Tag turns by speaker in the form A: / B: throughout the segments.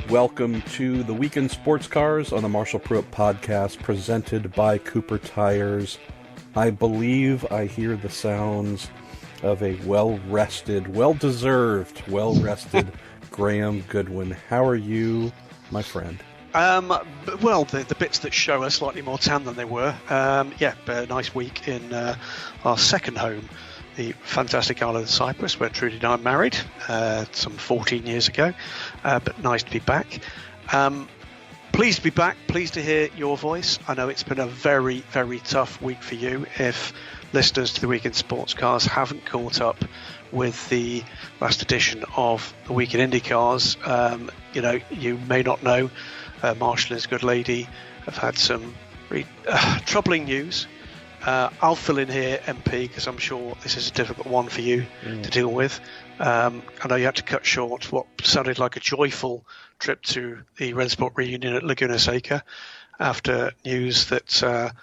A: Welcome to the Weekend Sports Cars on the Marshall Pruett podcast, presented by Cooper Tires. I believe I hear the sounds of a well-rested Graham Goodwin. How are you, my friend?
B: Well, the bits that show are slightly more tan than they were. A nice week in our second home, the fantastic island of Cyprus, where Trudy and I married some 14 years ago. But nice to be back. Pleased to be back. Pleased to hear your voice. I know it's been a very, very tough week for you. If listeners to the Weekend Sports Cars haven't caught up with the last edition of the Week in Indy Cars, you may not know Marshall and his good lady have had some really troubling news. I'll fill in here, MP, because I'm sure this is a difficult one for you to deal with. I know you had to cut short what sounded like a joyful trip to the Rennsport reunion at Laguna Seca after news that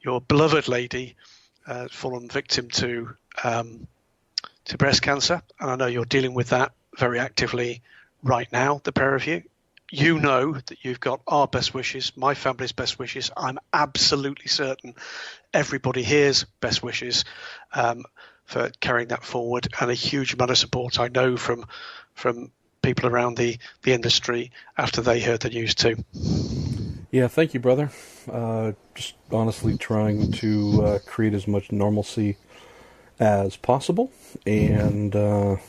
B: your beloved lady had fallen victim to breast cancer. And I know you're dealing with that very actively right now, the pair of you. You know that you've got our best wishes, my family's best wishes. I'm absolutely certain everybody here's best wishes for carrying that forward, and a huge amount of support I know from people around the industry after they heard the news too.
A: Yeah, thank you, brother. Just honestly trying to create as much normalcy as possible, and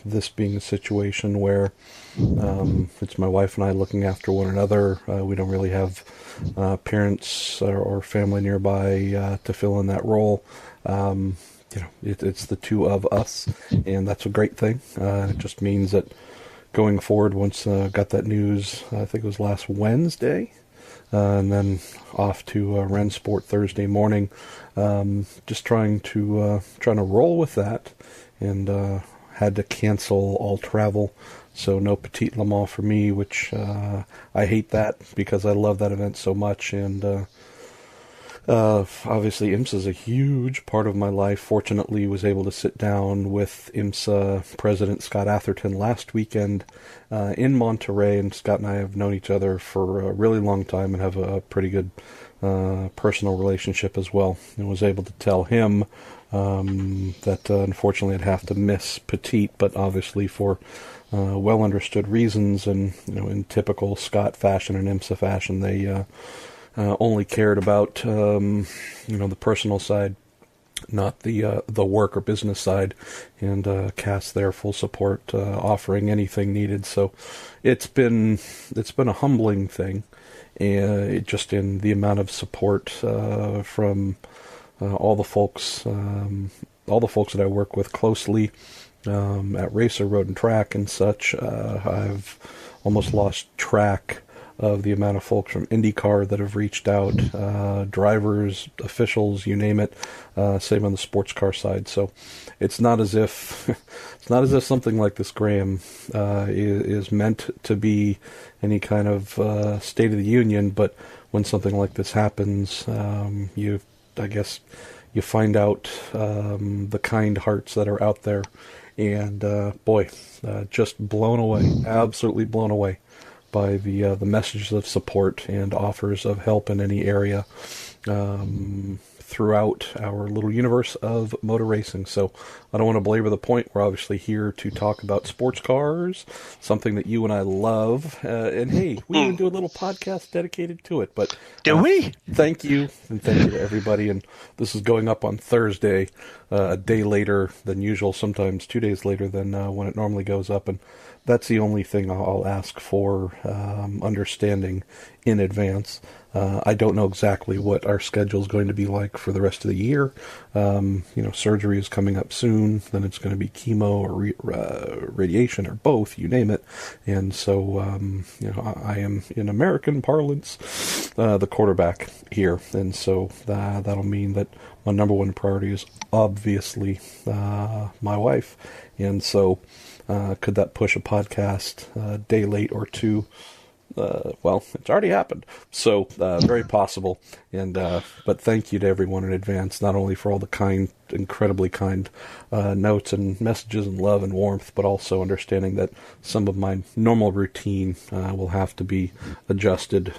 A: this being a situation where it's my wife and I looking after one another. We don't really have parents or family nearby to fill in that role. It's the two of us, and that's a great thing. It just means that going forward, once got that news, I think it was last Wednesday, and then off to Rennsport Thursday morning. Just trying to roll with that, and had to cancel all travel. So no Petit Le Mans for me, which I hate that because I love that event so much. And obviously IMSA is a huge part of my life. Fortunately, was able to sit down with IMSA President Scott Atherton last weekend in Monterey, and Scott and I have known each other for a really long time and have a pretty good personal relationship as well. And was able to tell him that unfortunately I'd have to miss Petit, but obviously for well understood reasons, and in typical Scott fashion and IMSA fashion, they only cared about the personal side, not the work or business side, and cast their full support, offering anything needed. So it's been a humbling thing, just in the amount of support from all the folks that I work with closely at Racer, Road and Track and such. I've almost lost track of the amount of folks from IndyCar that have reached out, drivers, officials, you name it. Same on the sports car side. So it's not as if something like this, Graham, is meant to be any kind of State of the Union. But when something like this happens, you find out the kind hearts that are out there, and just blown away, absolutely blown away by the messages of support and offers of help in any area throughout our little universe of motor racing. So I don't want to belabor the point. We're obviously here to talk about sports cars, something that you and I love. And hey, we even do a little podcast dedicated to it. But
B: do we?
A: Thank you, and thank you to everybody. And this is going up on Thursday, a day later than usual, sometimes 2 days later than when it normally goes up. And that's the only thing I'll ask for understanding in advance. I don't know exactly what our schedule is going to be like for the rest of the year. Surgery is coming up soon. Then it's going to be chemo or radiation or both, you name it. And so, I am, in American parlance, the quarterback here. And so that'll mean that my number one priority is obviously my wife. And so could that push a podcast a day late or two? well, it's already happened. So very possible. And but thank you to everyone in advance, not only for all the kind, incredibly kind notes and messages and love and warmth, but also understanding that some of my normal routine will have to be adjusted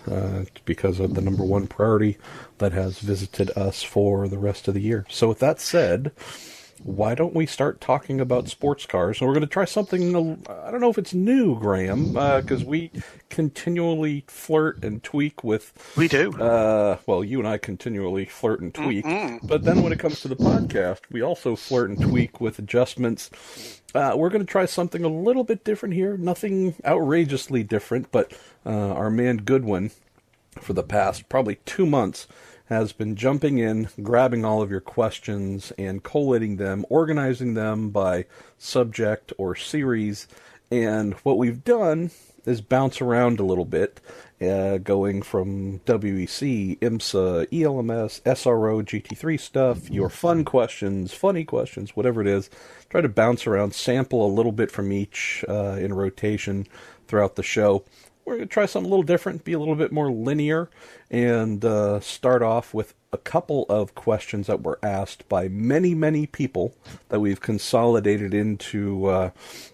A: because of the number one priority that has visited us for the rest of the year. So with that said, why don't we start talking about sports cars? And we're going to try something, I don't know if it's new, Graham, because we continually flirt and tweak with...
B: We do.
A: Well, you and I continually flirt and tweak. But then when it comes to the podcast, we also flirt and tweak with adjustments. We're going to try something a little bit different here. Nothing outrageously different, but our man Goodwin, for the past probably 2 months, has been jumping in, grabbing all of your questions and collating them, organizing them by subject or series. And what we've done is bounce around a little bit, going from WEC, IMSA, ELMS, SRO, GT3 stuff, your fun questions, funny questions, whatever it is. Try to bounce around, sample a little bit from each in rotation throughout the show. We're going to try something a little different, be a little bit more linear, and start off with a couple of questions that were asked by many, many people that we've consolidated into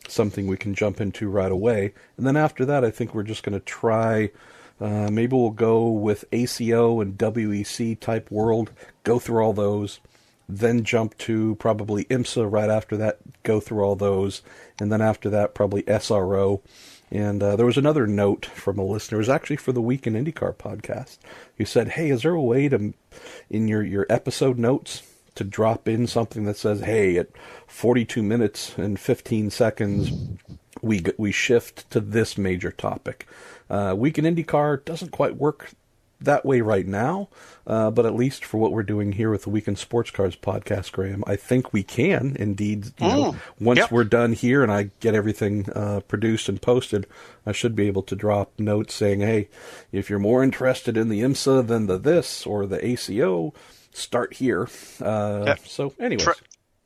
A: something we can jump into right away. And then after that, I think we're just going to try, maybe we'll go with ACO and WEC type world, go through all those, then jump to probably IMSA right after that, go through all those, and then after that, probably SRO. And there was another note from a listener. It was actually for the Week in IndyCar podcast. Who said, hey, is there a way to, in your episode notes, to drop in something that says, hey, at 42 minutes and 15 seconds, we shift to this major topic. Week in IndyCar doesn't quite work that way right now, but at least for what we're doing here with the Week in Sports Cars podcast, Graham, I think we can indeed. Once we're done here and I get everything produced and posted, I should be able to drop notes saying, hey, if you're more interested in the IMSA than the this or the ACO, start here. So anyways.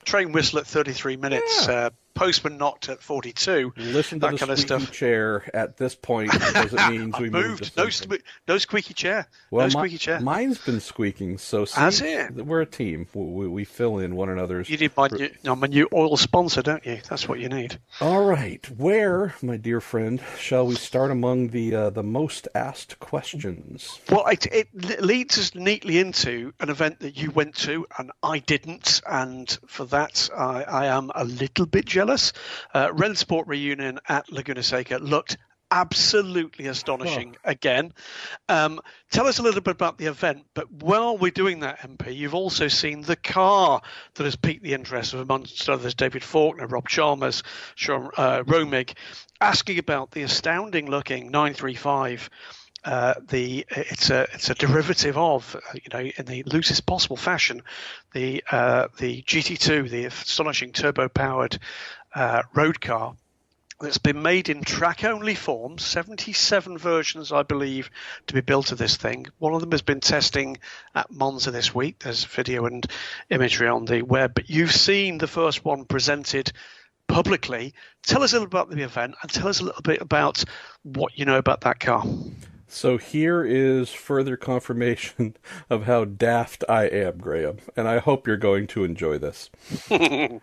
B: Train whistle at 33 minutes. Postman knocked at 42.
A: Listen to that the kind squeaky of stuff. Chair at this point because it means we moved.
B: No squeaky chair.
A: Well,
B: no squeaky chair.
A: Mine's been squeaking. So
B: has it?
A: We're a team. We fill in one another's.
B: You need my new oil sponsor, don't you? That's what you need.
A: All right. Where, my dear friend, shall we start among the most asked questions?
B: Well, it leads us neatly into an event that you went to and I didn't, and for that I am a little bit jealous. Rennsport reunion at Laguna Seca looked absolutely astonishing again. Tell us a little bit about the event, but while we're doing that, MP, you've also seen the car that has piqued the interest of, amongst others, David Faulkner, Rob Chalmers, Sean Romig, asking about the astounding looking 935. It's a derivative of, in the loosest possible fashion, the GT2, the astonishing turbo-powered road car that's been made in track-only form. 77 versions, I believe, to be built of this thing. One of them has been testing at Monza this week. There's video and imagery on the web, but you've seen the first one presented publicly. Tell us a little about the event and tell us a little bit about what you know about that car.
A: So here is further confirmation of how daft I am, Graham, and I hope you're going to enjoy this. The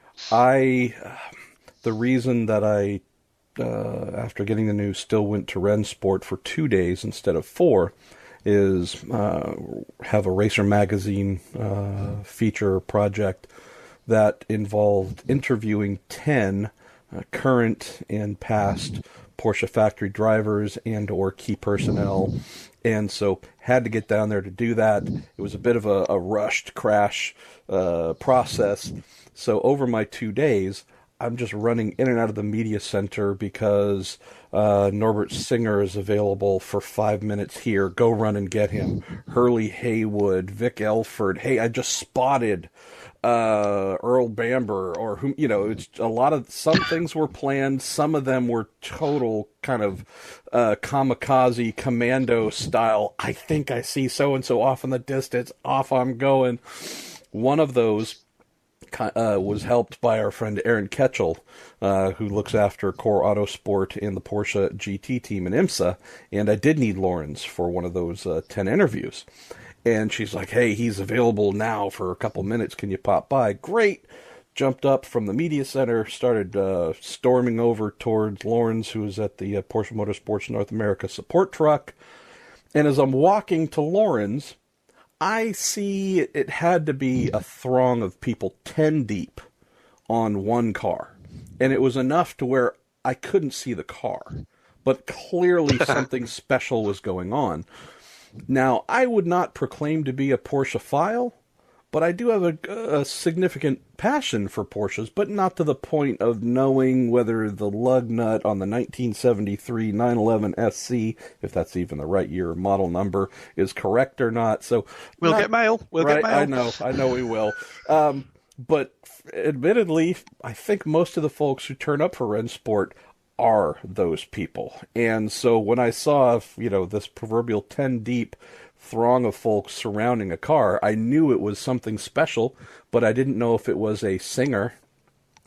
A: reason that I, after getting the news, still went to Rennsport for 2 days instead of 4 is have a Racer Magazine feature project that involved interviewing 10 current and past Porsche factory drivers and or key personnel, and so had to get down there to do that. It was a bit of a rushed crash process. So over my 2 days, I'm just running in and out of the media center because Norbert Singer is available for 5 minutes here. Go run and get him. Hurley Haywood, Vic Elford. Hey, I just spotted Earl Bamber, or whom, it's a lot of, some things were planned, some of them were total kind of kamikaze commando style. I think I see so and so off in the distance, off I'm going. One of those was helped by our friend Aaron Ketchel, who looks after Core Autosport and the Porsche GT team in IMSA, and I did need Lawrence for one of those 10 interviews. And she's like, hey, he's available now for a couple minutes. Can you pop by? Great. Jumped up from the media center, started storming over towards Lawrence, who was at the Porsche Motorsports North America support truck. And as I'm walking to Lawrence, I see it had to be a throng of people 10 deep on one car. And it was enough to where I couldn't see the car. But clearly something special was going on. Now, I would not proclaim to be a Porsche-phile, but I do have a significant passion for Porsches, but not to the point of knowing whether the lug nut on the 1973 911 SC, if that's even the right year or model number, is correct or not. So
B: we'll get mail. We'll get mail.
A: I know we will. But admittedly, I think most of the folks who turn up for Rennsport are those people. And so when I saw, this proverbial 10 deep throng of folks surrounding a car, I knew it was something special, but I didn't know if it was a Singer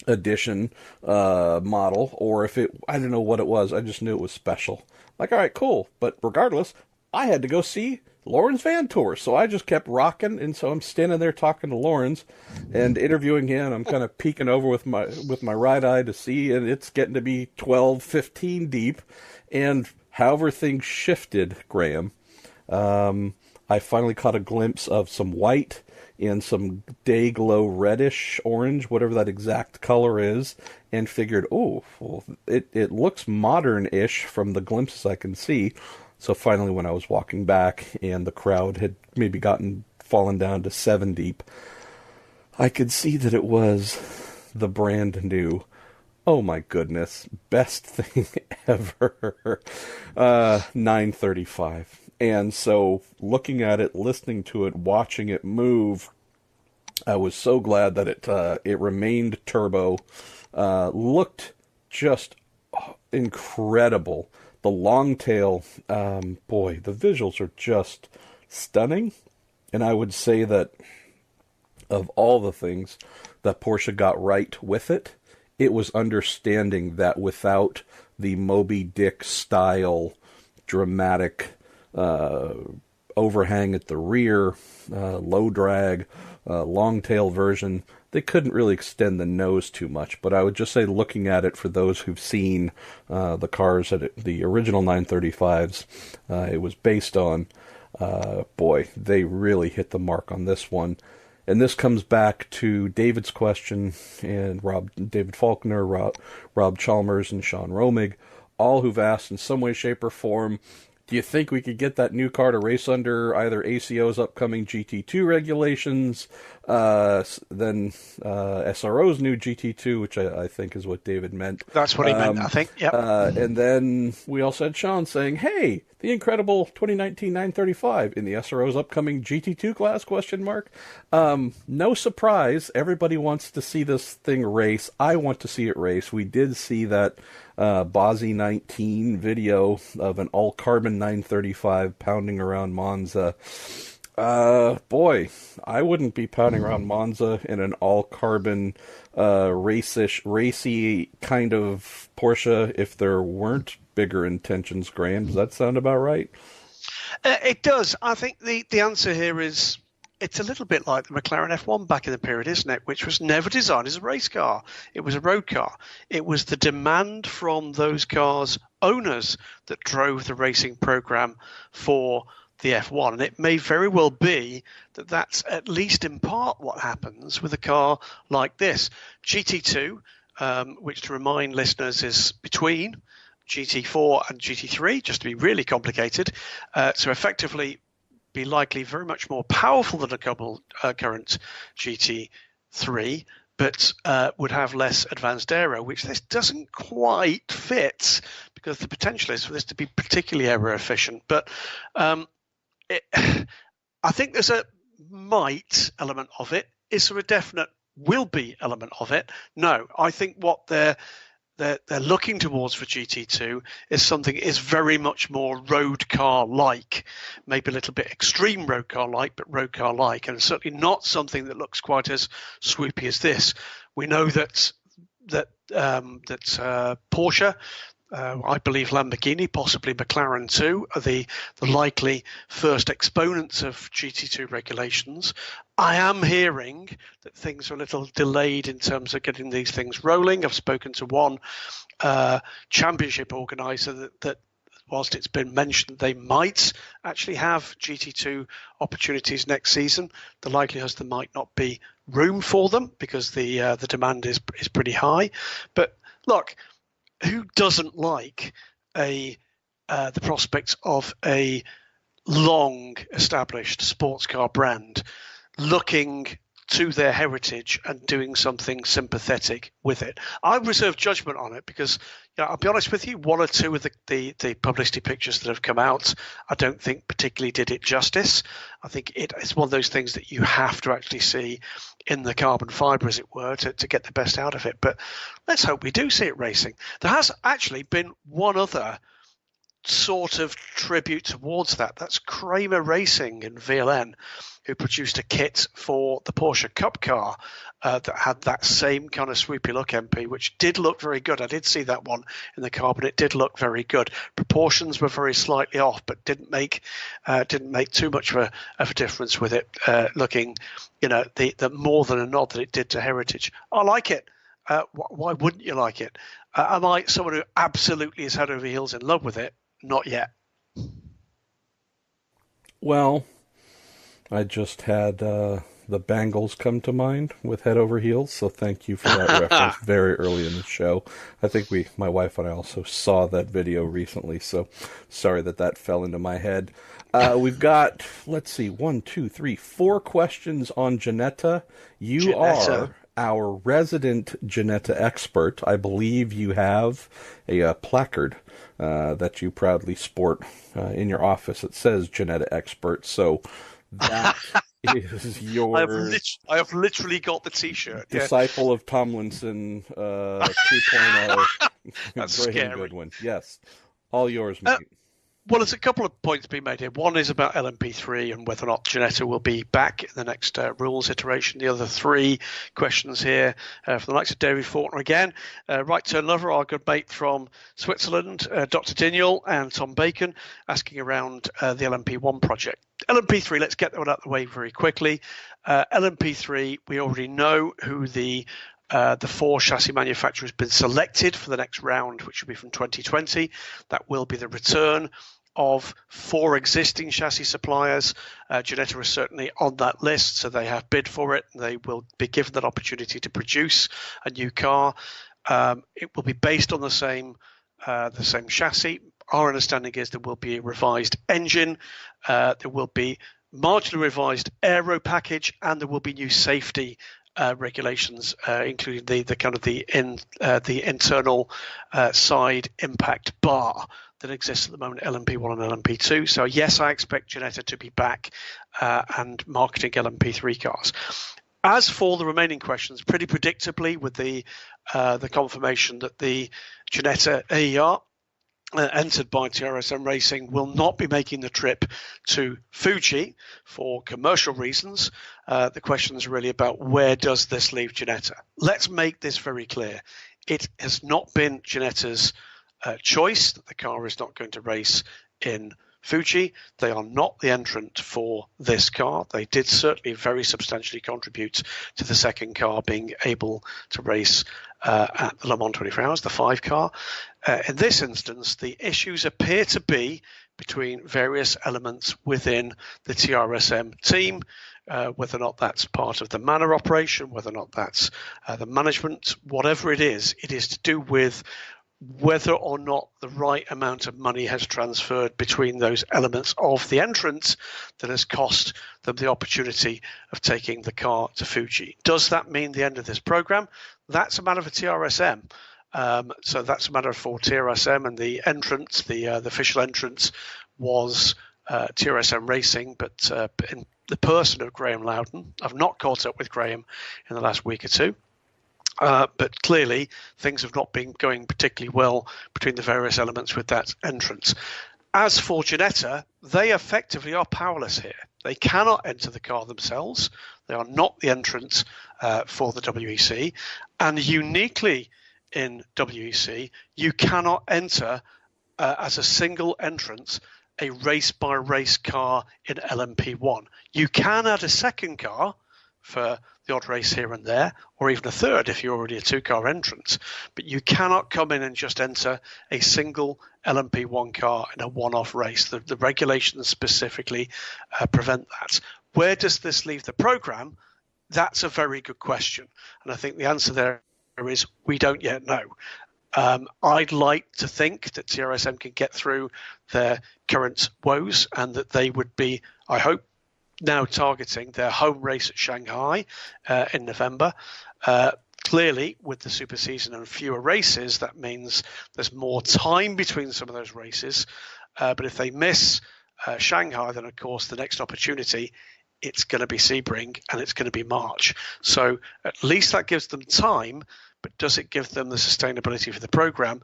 A: edition model or if I didn't know what it was. I just knew it was special. Like, all right, cool. But regardless, I had to go see Lawrence Van Tour, so I just kept rocking, and so I'm standing there talking to Lawrence and interviewing him. I'm kind of peeking over with my right eye to see, and it's getting to be 12, 15 deep. And however things shifted, Graham, I finally caught a glimpse of some white and some day glow reddish orange, whatever that exact color is, and figured, it looks modern-ish from the glimpses I can see. So finally, when I was walking back and the crowd had maybe fallen down to 7 deep, I could see that it was the brand new, oh my goodness, best thing ever, 935. And so looking at it, listening to it, watching it move, I was so glad that it remained turbo, looked just incredible. The long tail, boy, the visuals are just stunning. And I would say that of all the things that Porsche got right with it, it was understanding that without the Moby Dick style dramatic overhang at the rear, low drag, long tail version, they couldn't really extend the nose too much. But I would just say, looking at it, for those who've seen the cars that the original 935s it was based on, boy, they really hit the mark on this one. And this comes back to David's question, and David Faulkner, Rob Chalmers, and Sean Romig, all who've asked in some way, shape, or form, do you think we could get that new car to race under either ACO's upcoming GT2 regulations, then SRO's new GT2, which I think is what David meant.
B: That's what he meant, I think, yep.
A: And then we also had Sean saying, hey, the incredible 2019 935 in the SRO's upcoming GT2 class, ? No surprise, everybody wants to see this thing race. I want to see it race. We did see that Bozzy 19 video of an all-carbon 935 pounding around Monza. Boy, I wouldn't be pounding around Monza in an all-carbon, racy kind of Porsche if there weren't bigger intentions, Graham. Does that sound about right?
B: It does. I think the answer here is, it's a little bit like the McLaren F1 back in the period, isn't it? Which was never designed as a race car. It was a road car. It was the demand from those cars' owners that drove the racing program for the F1. And it may very well be that that's at least in part what happens with a car like this. GT2, which, to remind listeners, is between GT4 and GT3, just to be really complicated. So effectively be likely very much more powerful than a current GT3, but would have less advanced aero, which this doesn't quite fit, because the potential is for this to be particularly aero efficient. But I think there's a might element of it. Is there a definite will be element of it? No. I think what they're they're looking towards for GT2 is something that is very much more road car like, maybe a little bit extreme road car like, but road car like, and certainly not something that looks quite as swoopy as this. We know that Porsche, I believe Lamborghini, possibly McLaren too, are the likely first exponents of GT2 regulations. I am hearing that things are a little delayed in terms of getting these things rolling. I've spoken to one championship organizer that whilst it's been mentioned they might actually have GT2 opportunities next season, the likelihood is there might not be room for them because the demand is pretty high. But look, who doesn't like the prospects of a long established sports car brand looking to their heritage and doing something sympathetic with it? I reserve judgment on it because, I'll be honest with you, one or two of the publicity pictures that have come out, I don't think particularly did it justice. I think it's one of those things that you have to actually see in the carbon fibre, as it were, to get the best out of it. But let's hope we do see it racing. There has actually been one other sort of tribute towards that. That's Kramer Racing in VLN, who produced a kit for the Porsche Cup car that had that same kind of swoopy look, MP, which did look very good. I did see that one in the car, but it did look very good. Proportions were very slightly off, but didn't make too much of a difference with it looking, the more than a nod that it did to heritage. I like it. Why wouldn't you like it? Am I someone who absolutely is head over heels in love with it? Not yet.
A: Well, I just had the Bangles come to mind with Head Over Heels, so thank you for that reference very early in the show. I think my wife and I also saw that video recently, so sorry that fell into my head. We've got, let's see, 1, 2, 3, 4 questions on Ginetta. You are our resident Ginetta expert. I believe you have a placard that you proudly sport in your office. It says Ginetta expert, so that is your...
B: I have literally got the T-shirt.
A: Disciple of Tomlinson 2.0.
B: That's
A: Graham
B: scary.
A: Goodwin. Yes, all yours, mate.
B: Well, there's a couple of points being made here. One is about LMP3 and whether or not Ginetta will be back in the next rules iteration. The other 3 questions here from the likes of David Faulkner again. Right Turn Lover, our good mate from Switzerland, Dr. Diniel and Tom Bacon, asking around the LMP1 project. LMP3, let's get that one out of the way very quickly. LMP3, we already know who the 4 chassis manufacturer has been selected for the next round, which will be from 2020. That will be the return of 4 existing chassis suppliers. Ginetta is certainly on that list, so they have bid for it. They will be given that opportunity to produce a new car. It will be based on the same chassis. Our understanding is there will be a revised engine. There will be marginally revised aero package, and there will be new safety regulations, including the internal side impact bar that exists at the moment, LMP1 and LMP2. So yes, I expect Ginetta to be back and marketing LMP3 cars. As for the remaining questions, pretty predictably, with the confirmation that the Ginetta AER entered by TRSM Racing will not be making the trip to Fuji for commercial reasons. The question is really about where does this leave Ginetta? Let's make this very clear. It has not been Ginetta's choice that the car is not going to race in Fuji. They are not the entrant for this car. They did certainly very substantially contribute to the second car being able to race at the Le Mans 24 Hours, the 5 car. In this instance, the issues appear to be between various elements within the TRSM team, whether or not that's part of the manor operation, whether or not that's the management, whatever it is to do with whether or not the right amount of money has transferred between those elements of the entrance that has cost them the opportunity of taking the car to Fuji. Does that mean the end of this program? That's a matter for TRSM. So that's a matter for TRSM, and the entrance, the official entrance was TRSM Racing, but in the person of Graham Loudon. I've not caught up with Graham in the last week or two. But clearly, things have not been going particularly well between the various elements with that entrance. As for Ginetta, they effectively are powerless here. They cannot enter the car themselves. They are not the entrant for the WEC. And uniquely in WEC, you cannot enter as a single entrant a race-by-race car in LMP1. You can add a second car for the odd race here and there, or even a third if you're already a two-car entrant. But you cannot come in and just enter a single LMP1 car in a one-off race. The regulations specifically prevent that. Where does this leave the program? That's a very good question. And I think the answer there is we don't yet know. I'd like to think that TRSM can get through their current woes and that they would be, I hope, now targeting their home race at Shanghai in November. Clearly, with the super season and fewer races, that means there's more time between some of those races. But if they miss Shanghai, then, of course, the next opportunity, it's going to be Sebring and it's going to be March. So at least that gives them time, but does it give them the sustainability for the program?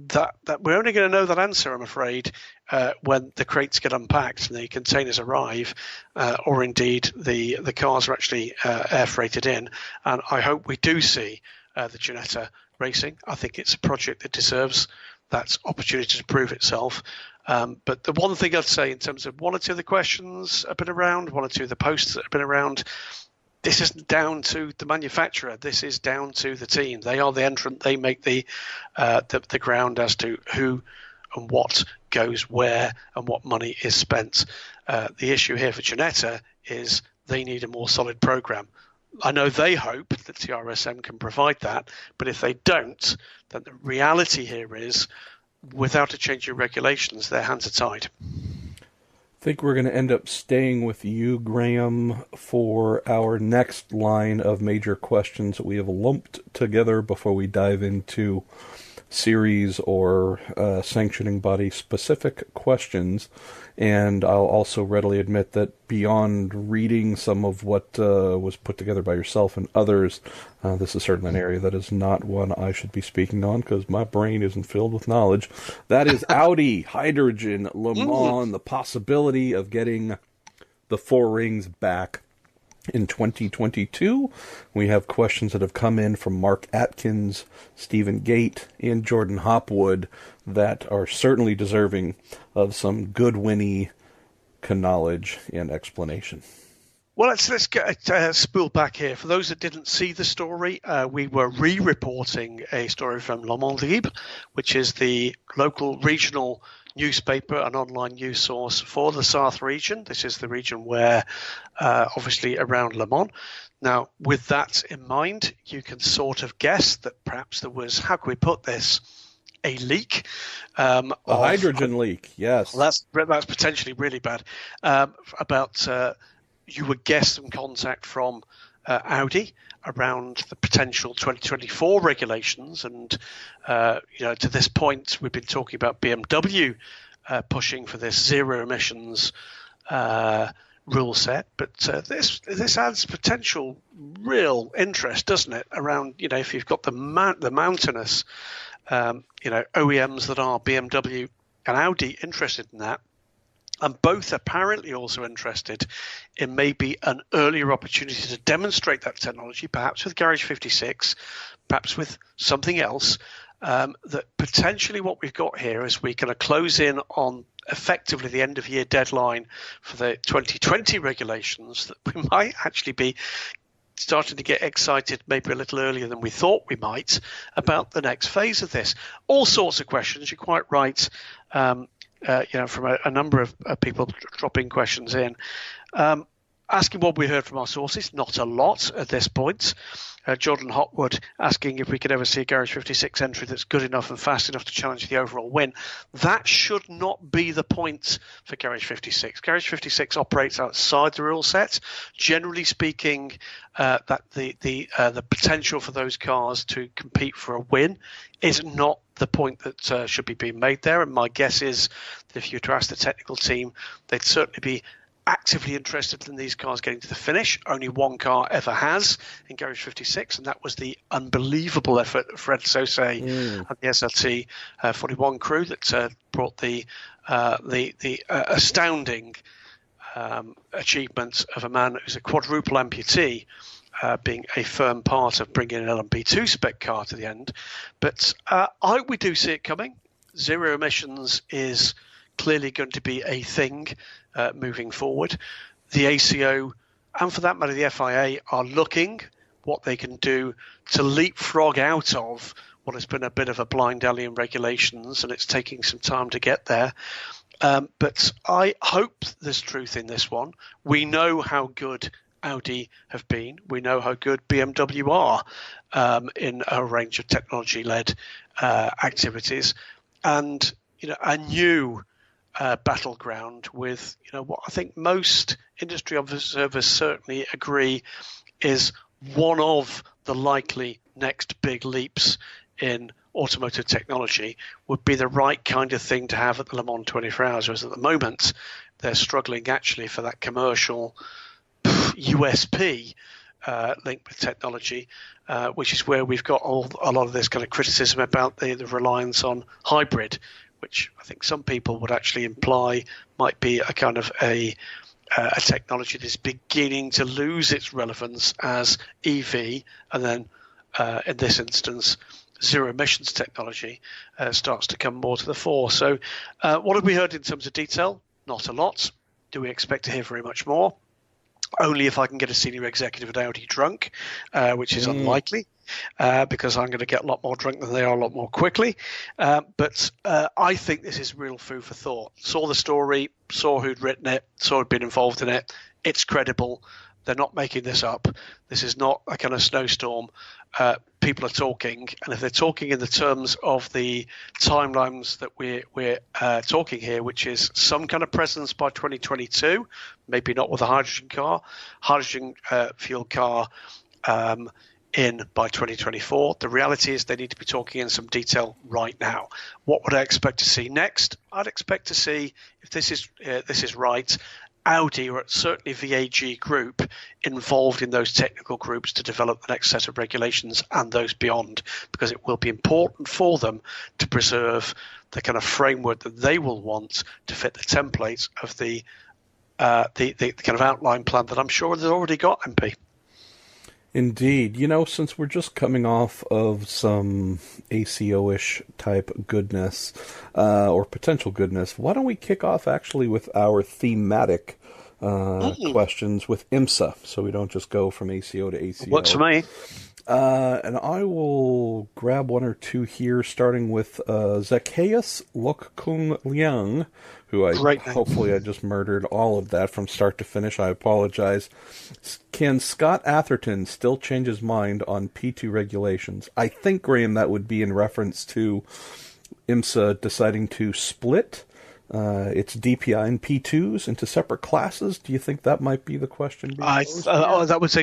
B: That we're only going to know that answer, I'm afraid, when the crates get unpacked and the containers arrive, or indeed the cars are actually air freighted in. And I hope we do see the Ginetta racing. I think it's a project that deserves that opportunity to prove itself. But the one thing I'd say in terms of one or two of the questions have been around, one or two of the posts that have been around, this isn't down to the manufacturer. This is down to the team. They are the entrant. They make the ground as to who and what goes where and what money is spent. The issue here for Ginetta is they need a more solid program. I know they hope that TRSM can provide that, but if they don't, then the reality here is, without a change in regulations, their hands are tied.
A: I think we're going to end up staying with you, Graham, for our next line of major questions that we have lumped together before we dive into series or sanctioning body specific questions. And I'll also readily admit that beyond reading some of what was put together by yourself and others, this is certainly an area that is not one I should be speaking on because my brain isn't filled with knowledge. That is Audi, hydrogen, Le Mans, the possibility of getting the four rings back in 2022. We have questions that have come in from Mark Atkins, Stephen Gate, and Jordan Hopwood that are certainly deserving of some Goodwin-y knowledge and explanation.
B: Well, let's get spool back here. For those that didn't see the story, we were re-reporting a story from Le Mans Libre, which is the local regional newspaper and online news source for the Sarthe region. This is the region where, obviously, around Le Mans. Now, with that in mind, you can sort of guess that perhaps there was, how can we put this, a leak.
A: A hydrogen leak, yes.
B: That's potentially really bad. You would guess some contact from Audi around the potential 2024 regulations. And, to this point, we've been talking about BMW pushing for this zero emissions rule set. But this adds potential real interest, doesn't it, around, if you've got the mountainous, OEMs that are BMW and Audi interested in that. And both apparently also interested in maybe an earlier opportunity to demonstrate that technology, perhaps with Garage 56, perhaps with something else, that potentially what we've got here is we're going to close in on effectively the end of year deadline for the 2020 regulations, that we might actually be starting to get excited maybe a little earlier than we thought we might about the next phase of this. All sorts of questions, you're quite right. From a number of people dropping questions in, asking what we heard from our sources. Not a lot at this point. Jordan Hopwood asking if we could ever see a Garage 56 entry that's good enough and fast enough to challenge the overall win. That should not be the point for Garage 56. Garage 56 operates outside the rule set. Generally speaking, that the potential for those cars to compete for a win is not the point that should be being made there. And my guess is that if you were to ask the technical team, they'd certainly be actively interested in these cars getting to the finish. Only one car ever has in Garage 56, and that was the unbelievable effort of Fred Sosay and the SRT 41 crew that brought the astounding achievement of a man who's a quadruple amputee being a firm part of bringing an LMP2 spec car to the end. But I hope we do see it coming. Zero emissions is clearly going to be a thing moving forward. The ACO, and for that matter the FIA, are looking what they can do to leapfrog out of what has been a bit of a blind alley in regulations, and it's taking some time to get there. But I hope there's truth in this one. We know how good Audi have been. We know how good BMW are in a range of technology-led activities. And, a new battleground with, what I think most industry observers certainly agree is one of the likely next big leaps in automotive technology would be the right kind of thing to have at the Le Mans 24 Hours, whereas at the moment they're struggling actually for that commercial USP linked with technology, which is where we've got a lot of this kind of criticism about the reliance on hybrid, which I think some people would actually imply might be a kind of a technology that's beginning to lose its relevance as EV, and then in this instance zero emissions technology starts to come more to the fore. So what have we heard in terms of detail? Not a lot. Do we expect to hear very much more? Only if I can get a senior executive at Audi drunk, which is unlikely, because I'm going to get a lot more drunk than they are a lot more quickly. But I think this is real food for thought. Saw the story, saw who'd written it, saw who'd been involved in it. It's credible. They're not making this up. This is not a kind of snowstorm. People are talking, and if they're talking in the terms of the timelines that we're talking here, which is some kind of presence by 2022, maybe not with a hydrogen fuel car in by 2024. The reality is they need to be talking in some detail right now. What would I expect to see next? I'd expect to see, if this is right, Audi, or certainly VAG Group, involved in those technical groups to develop the next set of regulations and those beyond, because it will be important for them to preserve the kind of framework that they will want to fit the template of the kind of outline plan that I'm sure they've already got, MP.
A: Indeed. Since we're just coming off of some ACO-ish type goodness, or potential goodness, why don't we kick off actually with our thematic questions with IMSA, so we don't just go from ACO to ACO.
B: Works for me.
A: And I will grab one or two here, starting with Zacchaeus Lokkung Liang, who hopefully I just murdered all of that from start to finish. I apologize. Can Scott Atherton still change his mind on P2 regulations? I think, Graham, that would be in reference to IMSA deciding to split its DPI and P2s into separate classes. Do you think that might be the question?
B: That was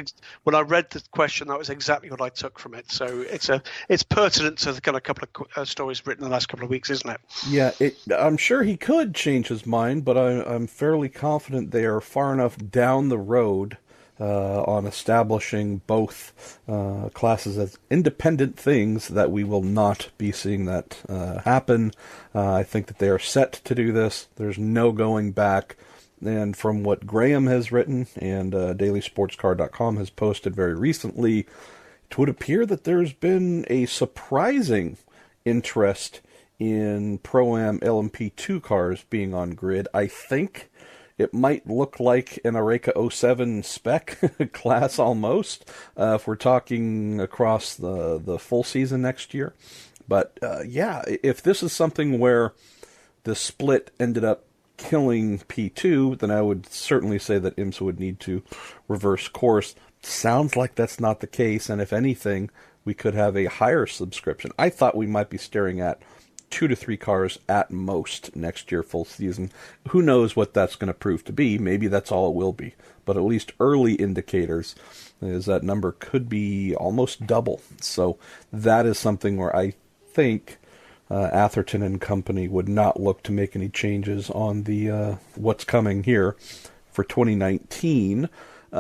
B: when I read the question, that was exactly what I took from it. So it's pertinent to the kind of couple of stories written in the last couple of weeks, isn't it?
A: Yeah, I'm sure he could change his mind, but I'm fairly confident they are far enough down the road on establishing both classes as independent things that we will not be seeing that happen. I think that they are set to do this. There's no going back. And from what Graham has written and DailySportsCar.com has posted very recently, it would appear that there's been a surprising interest in Pro-Am LMP2 cars being on grid. I think it might look like an Areca 07 spec class almost, if we're talking across the full season next year. But yeah, if this is something where the split ended up killing P2, then I would certainly say that IMSA would need to reverse course. Sounds like that's not the case, and if anything, we could have a higher subscription. I thought we might be staring at 2 to 3 cars at most next year full season. Who knows what that's going to prove to be? Maybe that's all it will be. But at least early indicators is that number could be almost double. So that is something where I think Atherton and company would not look to make any changes on the what's coming here for 2019.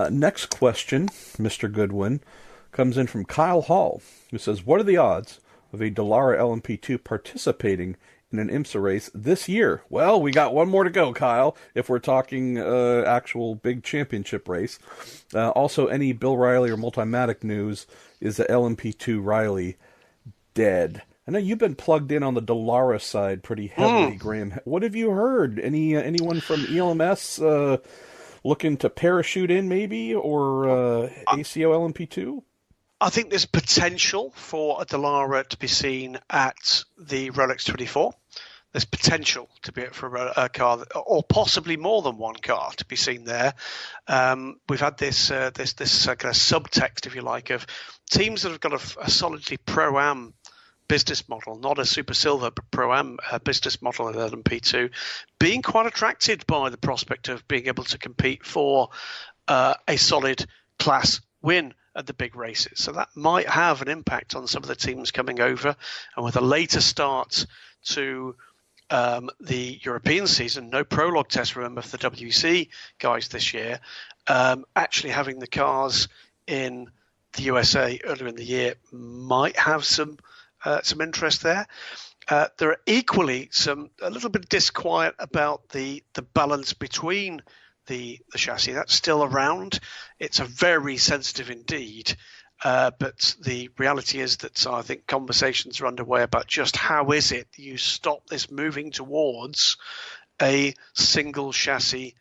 A: Next question, Mr. Goodwin, comes in from Kyle Hall, who says, what are the odds of a Dallara LMP2 participating in an IMSA race this year? Well, we got one more to go, Kyle, if we're talking actual big championship race. Also, any Bill Riley or Multimatic news, is the LMP2 Riley dead? I know you've been plugged in on the Dallara side pretty heavily, Graham. What have you heard? Anyone from ELMS looking to parachute in, maybe, or ACO LMP2?
B: I think there's potential for a Dallara to be seen at the Rolex 24. There's potential to be for a car, or possibly more than one car, to be seen there. We've had this kind of subtext, if you like, of teams that have got a solidly pro-am business model, not a super silver, but pro-am business model at LMP2, being quite attracted by the prospect of being able to compete for a solid class win at the big races. So that might have an impact on some of the teams coming over. And with a later start to the European season, no prologue test, remember, for the WEC guys this year, actually having the cars in the USA earlier in the year might have some interest there. There are equally a little bit of disquiet about the balance between the chassis. That's still around. It's a very sensitive indeed, but the reality is that I think conversations are underway about just how is it you stop this moving towards a single chassis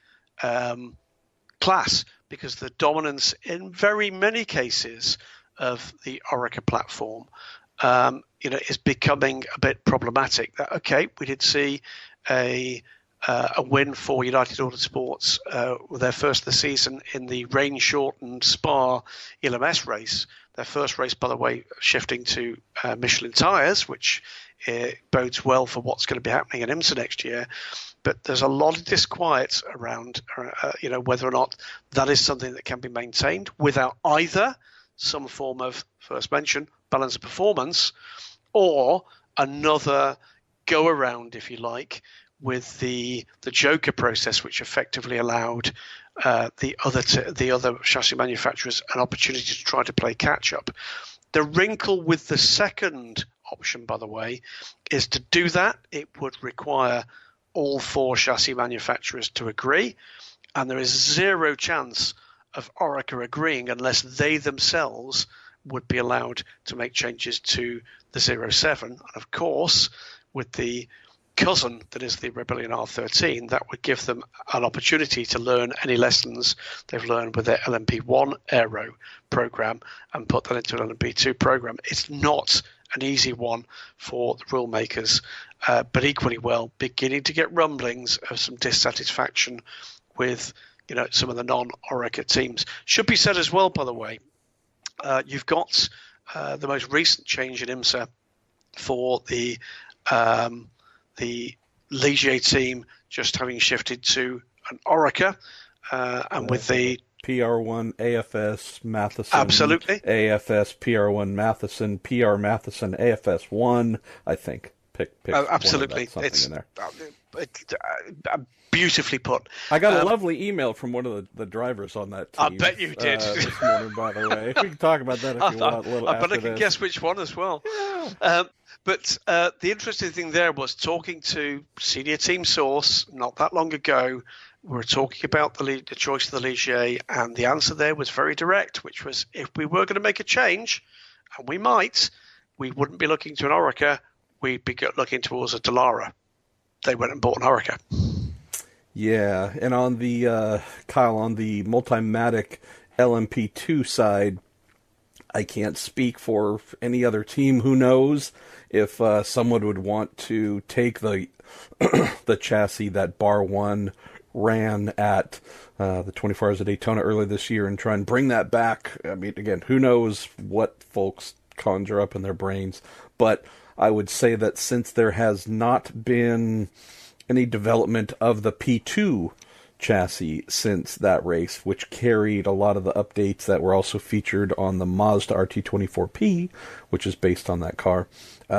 B: class, because the dominance in very many cases of the Orica platform is becoming a bit problematic. Okay, we did see a win for United Autosports with their first of the season in the rain-shortened Spa ELMS race. Their first race, by the way, shifting to Michelin tyres, which bodes well for what's going to be happening in IMSA next year. But there's a lot of disquiet around, whether or not that is something that can be maintained without either some form of, first mention, balance of performance, or another go-around, if you like, with the Joker process, which effectively allowed the other chassis manufacturers an opportunity to try to play catch-up. The wrinkle with the second option, by the way, is to do that, it would require all four chassis manufacturers to agree, and there is zero chance of Orica agreeing unless they themselves would be allowed to make changes to the 07. And of course, with the cousin that is the Rebellion R13, that would give them an opportunity to learn any lessons they've learned with their LMP1 aero program and put that into an LMP2 program. It's not an easy one for the rule makers, but equally well, beginning to get rumblings of some dissatisfaction with some of the non-Orica teams. Should be said as well, by the way, you've got the most recent change in IMSA for the Ligier team just having shifted to an Orica, and with the
A: PR1 AFS Matheson,
B: absolutely
A: AFS PR1 Matheson, PR Matheson AFS1, I think. Pick
B: absolutely.
A: It's in there.
B: Beautifully put.
A: I got a lovely email from one of the drivers on that team.
B: I bet you did.
A: This morning, by the way. We can talk about that if you want a little
B: I bet I
A: after
B: can
A: this.
B: guess which one as well.
A: Yeah.
B: But the interesting thing there was talking to senior team source not that long ago. We were talking about the choice of the Ligier, and the answer there was very direct, which was if we were going to make a change, and we might, we wouldn't be looking to an Orica, we'd be looking towards a Dallara. They went and bought an Orica.
A: Yeah, and on the Kyle, on the Multimatic LMP2 side, I can't speak for any other team. Who knows if someone would want to take the the chassis that Bar 1 ran at the 24 Hours of Daytona earlier this year and try and bring that back. I mean, again, who knows what folks conjure up in their brains. But I would say that since there has not been any development of the P2 chassis since that race, which carried a lot of the updates that were also featured on the Mazda RT24P, which is based on that car.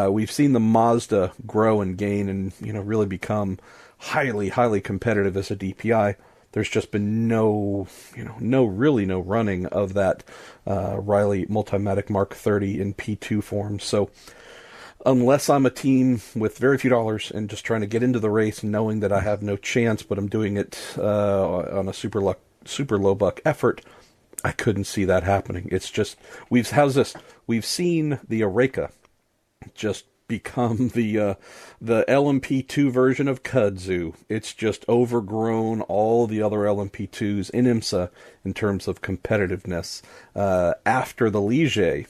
A: We've seen the Mazda grow and gain and really become highly, highly competitive as a DPI. there's just been no running of that Riley Multimatic Mark 30 in P2 form. So unless I'm a team with very few dollars and just trying to get into the race, knowing that I have no chance, but I'm doing it on a super low buck effort, I couldn't see that happening. It's just we've seen the Eureka just become the LMP2 version of kudzu. It's just overgrown all the other LMP2s in IMSA in terms of competitiveness. After the Ligier,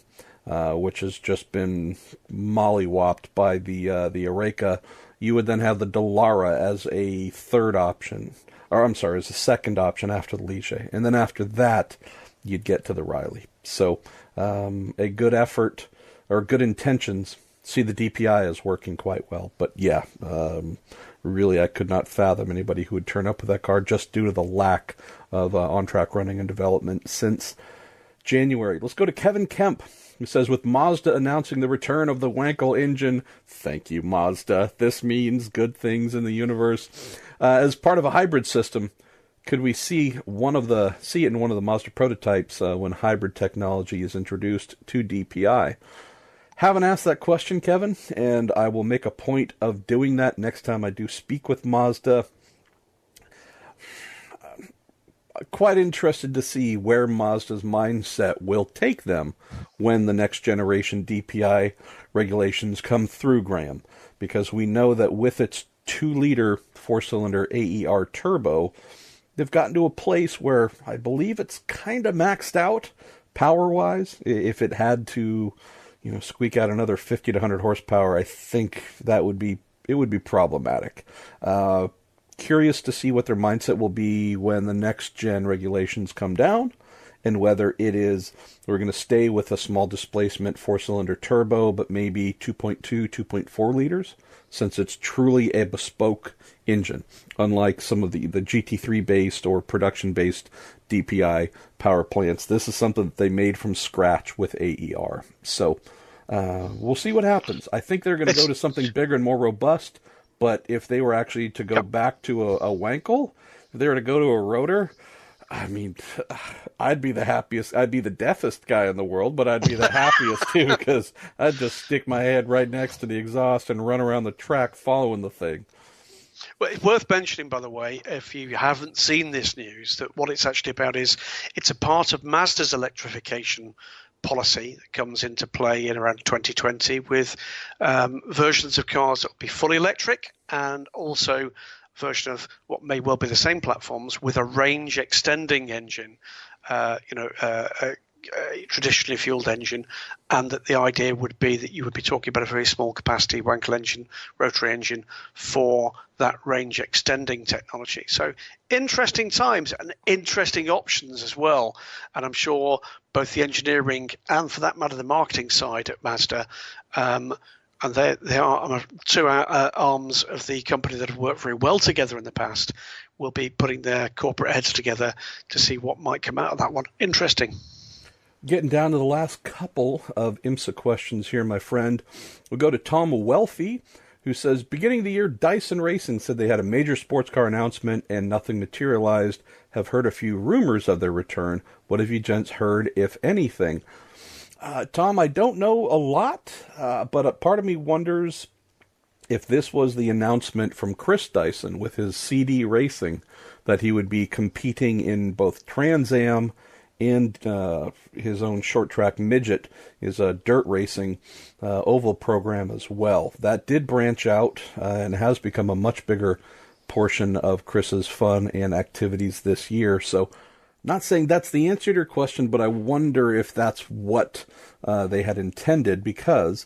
A: which has just been mollywopped by the Eureka, you would then have the Dallara as a third option, as a second option after the Ligier, and then after that, you'd get to the Riley. So, a good effort or good intentions. See, the DPI is working quite well, but yeah, really, I could not fathom anybody who would turn up with that car just due to the lack of on-track running and development since January. Let's go to Kevin Kemp, who says, with Mazda announcing the return of the Wankel engine, thank you, Mazda, this means good things in the universe. As part of a hybrid system, could we see it in one of the Mazda prototypes when hybrid technology is introduced to DPI? Haven't asked that question, Kevin, and I will make a point of doing that next time I do speak with Mazda. Quite interested to see where Mazda's mindset will take them when the next generation DPI regulations come through, Graham, because we know that with its 2-liter 4-cylinder AER turbo, they've gotten to a place where I believe it's kind of maxed out power-wise. If it had to, squeak out another 50 to 100 horsepower, I think it would be problematic. Curious to see what their mindset will be when the next gen regulations come down, and whether it is we're going to stay with a small displacement 4-cylinder turbo, but maybe 2.2, 2.4 liters, since it's truly a bespoke engine, unlike some of the GT3 based or production based DPI power plants. This is something that they made from scratch with AER. So we'll see what happens. I think they're going to go to something bigger and more robust. But if they were actually to go back to a Wankel, if they were to go to a rotor, I mean, I'd be the happiest. I'd be the deafest guy in the world, but I'd be the happiest too, because I'd just stick my head right next to the exhaust and run around the track following the thing.
B: Well, it's worth mentioning, by the way, if you haven't seen this news, that what it's actually about is it's a part of Mazda's electrification policy that comes into play in around 2020 with versions of cars that will be fully electric, and also a version of what may well be the same platforms with a range extending engine, traditionally fueled engine, and that the idea would be that you would be talking about a very small capacity Wankel engine, rotary engine, for that range extending technology. So interesting times and interesting options as well. And I'm sure both the engineering and, for that matter, the marketing side at Mazda, and they are two arms of the company that have worked very well together in the past, will be putting their corporate heads together to see what might come out of that one. Interesting.
A: Getting down to the last couple of IMSA questions here, my friend. We'll go to Tom Welfie, who says, beginning of the year, Dyson Racing said they had a major sports car announcement and nothing materialized. Have heard a few rumors of their return. What have you gents heard, if anything? Tom, I don't know a lot, but a part of me wonders if this was the announcement from Chris Dyson with his CD Racing, that he would be competing in both Trans Am and his own short track midget, is a dirt racing oval program as well. That did branch out and has become a much bigger portion of Chris's fun and activities this year. So, not saying that's the answer to your question, but I wonder if that's what they had intended, because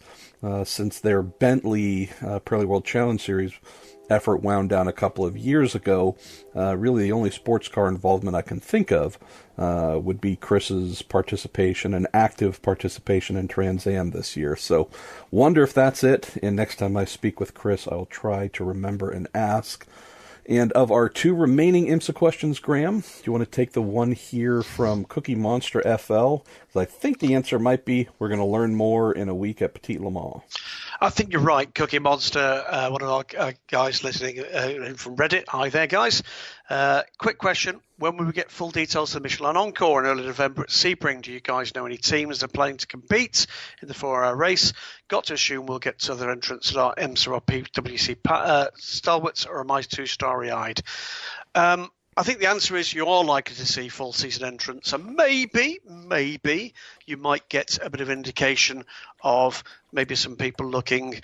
A: since their Bentley Pirelli World Challenge Series effort wound down a couple of years ago, really the only sports car involvement I can think of would be Chris's participation and active participation in Trans Am this year. So wonder if that's it, and next time I speak with Chris, I'll try to remember and ask. And of our two remaining IMSA questions, Graham, do you want to take the one here from Cookie Monster FL? I think the answer might be we're going to learn more in a week at Petit Le Mans.
B: I think you're right, Cookie Monster, one of our guys listening in from Reddit. Hi there, guys. Quick question. When will we get full details of the Michelin Encore in early November at Sebring? Do you guys know any teams that are planning to compete in the 4-hour race? Got to assume we'll get to other entrants that are IMSA or PwC stalwarts, or am I too starry-eyed? I think the answer is you are likely to see full season entrants, and maybe you might get a bit of indication of maybe some people looking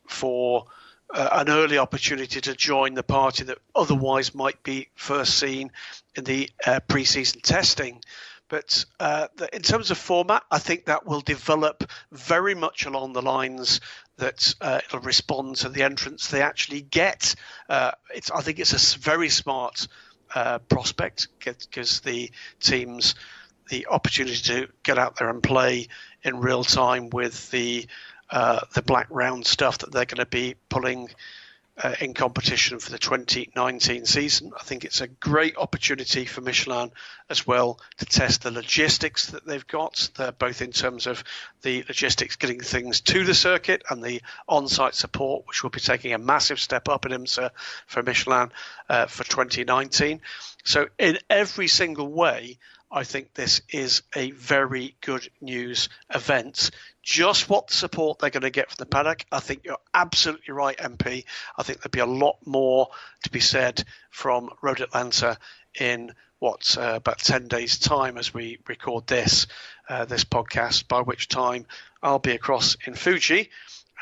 B: for an early opportunity to join the party that otherwise might be first seen in the pre-season testing. But in terms of format, I think that will develop very much along the lines that it'll respond to the entrants they actually get. I think it's a very smart prospect, because the teams the opportunity to get out there and play in real time with the black round stuff that they're going to be pulling in competition for the 2019 season. I think it's a great opportunity for Michelin as well to test the logistics that they've got, both in terms of the logistics getting things to the circuit and the on-site support, which will be taking a massive step up in IMSA for Michelin for 2019. So in every single way, I think this is a very good news event. Just what support they're going to get from the paddock, I think you're absolutely right, MP. I think there'll be a lot more to be said from Road Atlanta in about 10 days' time as we record this podcast, by which time I'll be across in Fuji,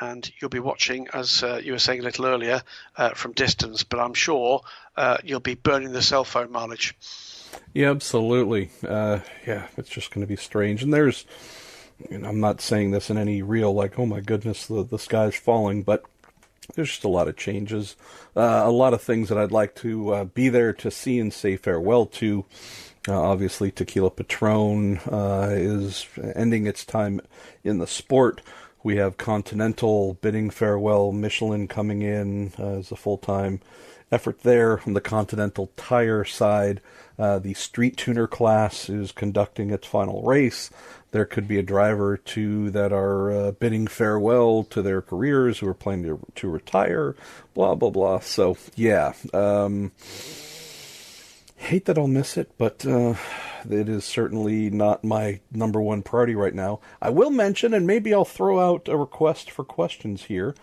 B: and you'll be watching, as you were saying a little earlier, from distance. But I'm sure you'll be burning the cell phone mileage.
A: Yeah, absolutely. It's just going to be strange. And there's, I'm not saying this in any real, oh my goodness, the sky's falling, but there's just a lot of changes. A lot of things that I'd like to be there to see and say farewell to. Obviously, Tequila Patron is ending its time in the sport. We have Continental bidding farewell, Michelin coming in as a full-time effort there. From the Continental Tire side, the Street Tuner class is conducting its final race. There could be a driver or two that are bidding farewell to their careers, who are planning to retire, blah, blah, blah. So, yeah. Hate that I'll miss it, but it is certainly not my number one priority right now. I will mention, and maybe I'll throw out a request for questions here.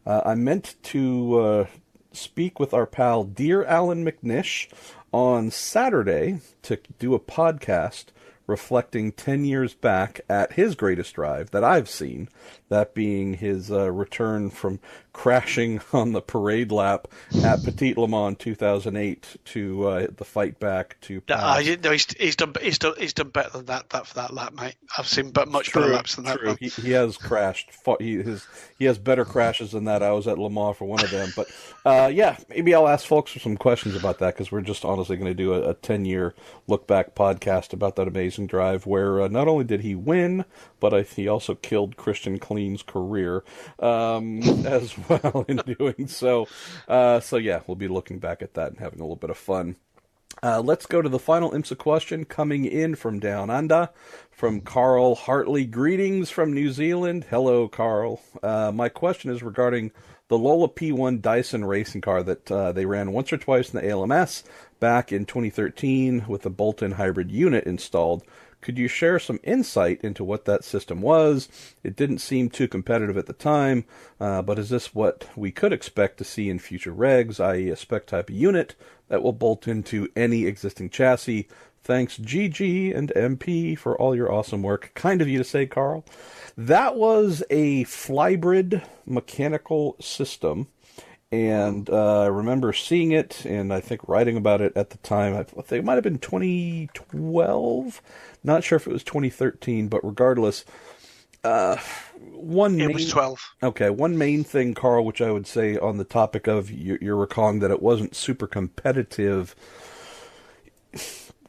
A: I meant to speak with our pal Dear Alan McNish on Saturday to do a podcast reflecting 10 years back at his greatest drive that I've seen, that being his return from crashing on the parade lap at Petit Le Mans 2008 to the fight back to pass.
B: He's done better than that for that lap, mate. I've seen much better laps than that.
A: True. He has crashed. He has better crashes than that. I was at Le Mans for one of them. But maybe I'll ask folks for some questions about that, because we're just honestly going to do a 10-year look-back podcast about that amazing drive where not only did he win, but he also killed Christian Kleen's career as well in doing so. We'll be looking back at that and having a little bit of fun. Let's go to the final IMSA question coming in from Down Under, from Carl Hartley. Greetings from New Zealand. Hello, Carl. My question is regarding the Lola P1 Dyson racing car that they ran once or twice in the ALMS back in 2013 with a bolt-in hybrid unit installed. Could you share some insight into what that system was? It didn't seem too competitive at the time, but is this what we could expect to see in future regs, i.e. a spec type of unit that will bolt into any existing chassis? Thanks, GG and MP, for all your awesome work. Kind of you to say, Carl. That was a Flybrid mechanical system, and I remember seeing it, and I think writing about it at the time. I think it might have been 2012. Not sure if it was 2013, but regardless, it was 12. Okay, one main thing, Carl, which I would say on the topic of you're recalling that it wasn't super competitive.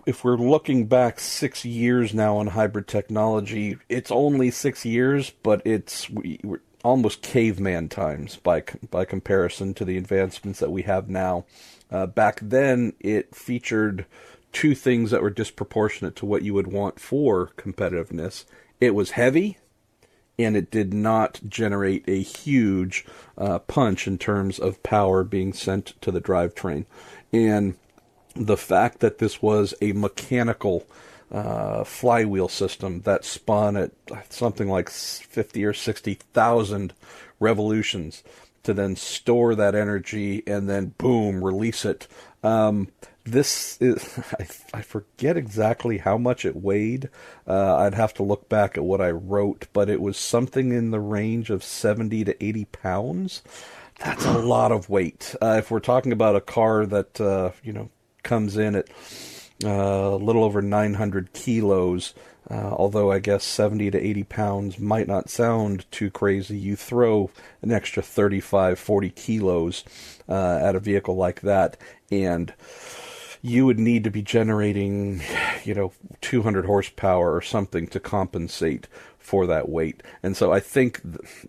A: If we're looking back 6 years now on hybrid technology, it's only 6 years, but we're almost caveman times by comparison to the advancements that we have now. Back then, it featured two things that were disproportionate to what you would want for competitiveness. It was heavy, and it did not generate a huge punch in terms of power being sent to the drivetrain. And the fact that this was a mechanical flywheel system that spun at something like 50 or 60,000 revolutions to then store that energy and then boom, release it. This is, I forget exactly how much it weighed. I'd have to look back at what I wrote, but it was something in the range of 70 to 80 pounds. That's a lot of weight. If we're talking about a car that, comes in at a little over 900 kilos, although I guess 70 to 80 pounds might not sound too crazy, you throw an extra 35, 40 kilos at a vehicle like that, and you would need to be generating, 200 horsepower or something to compensate for that weight. And so I think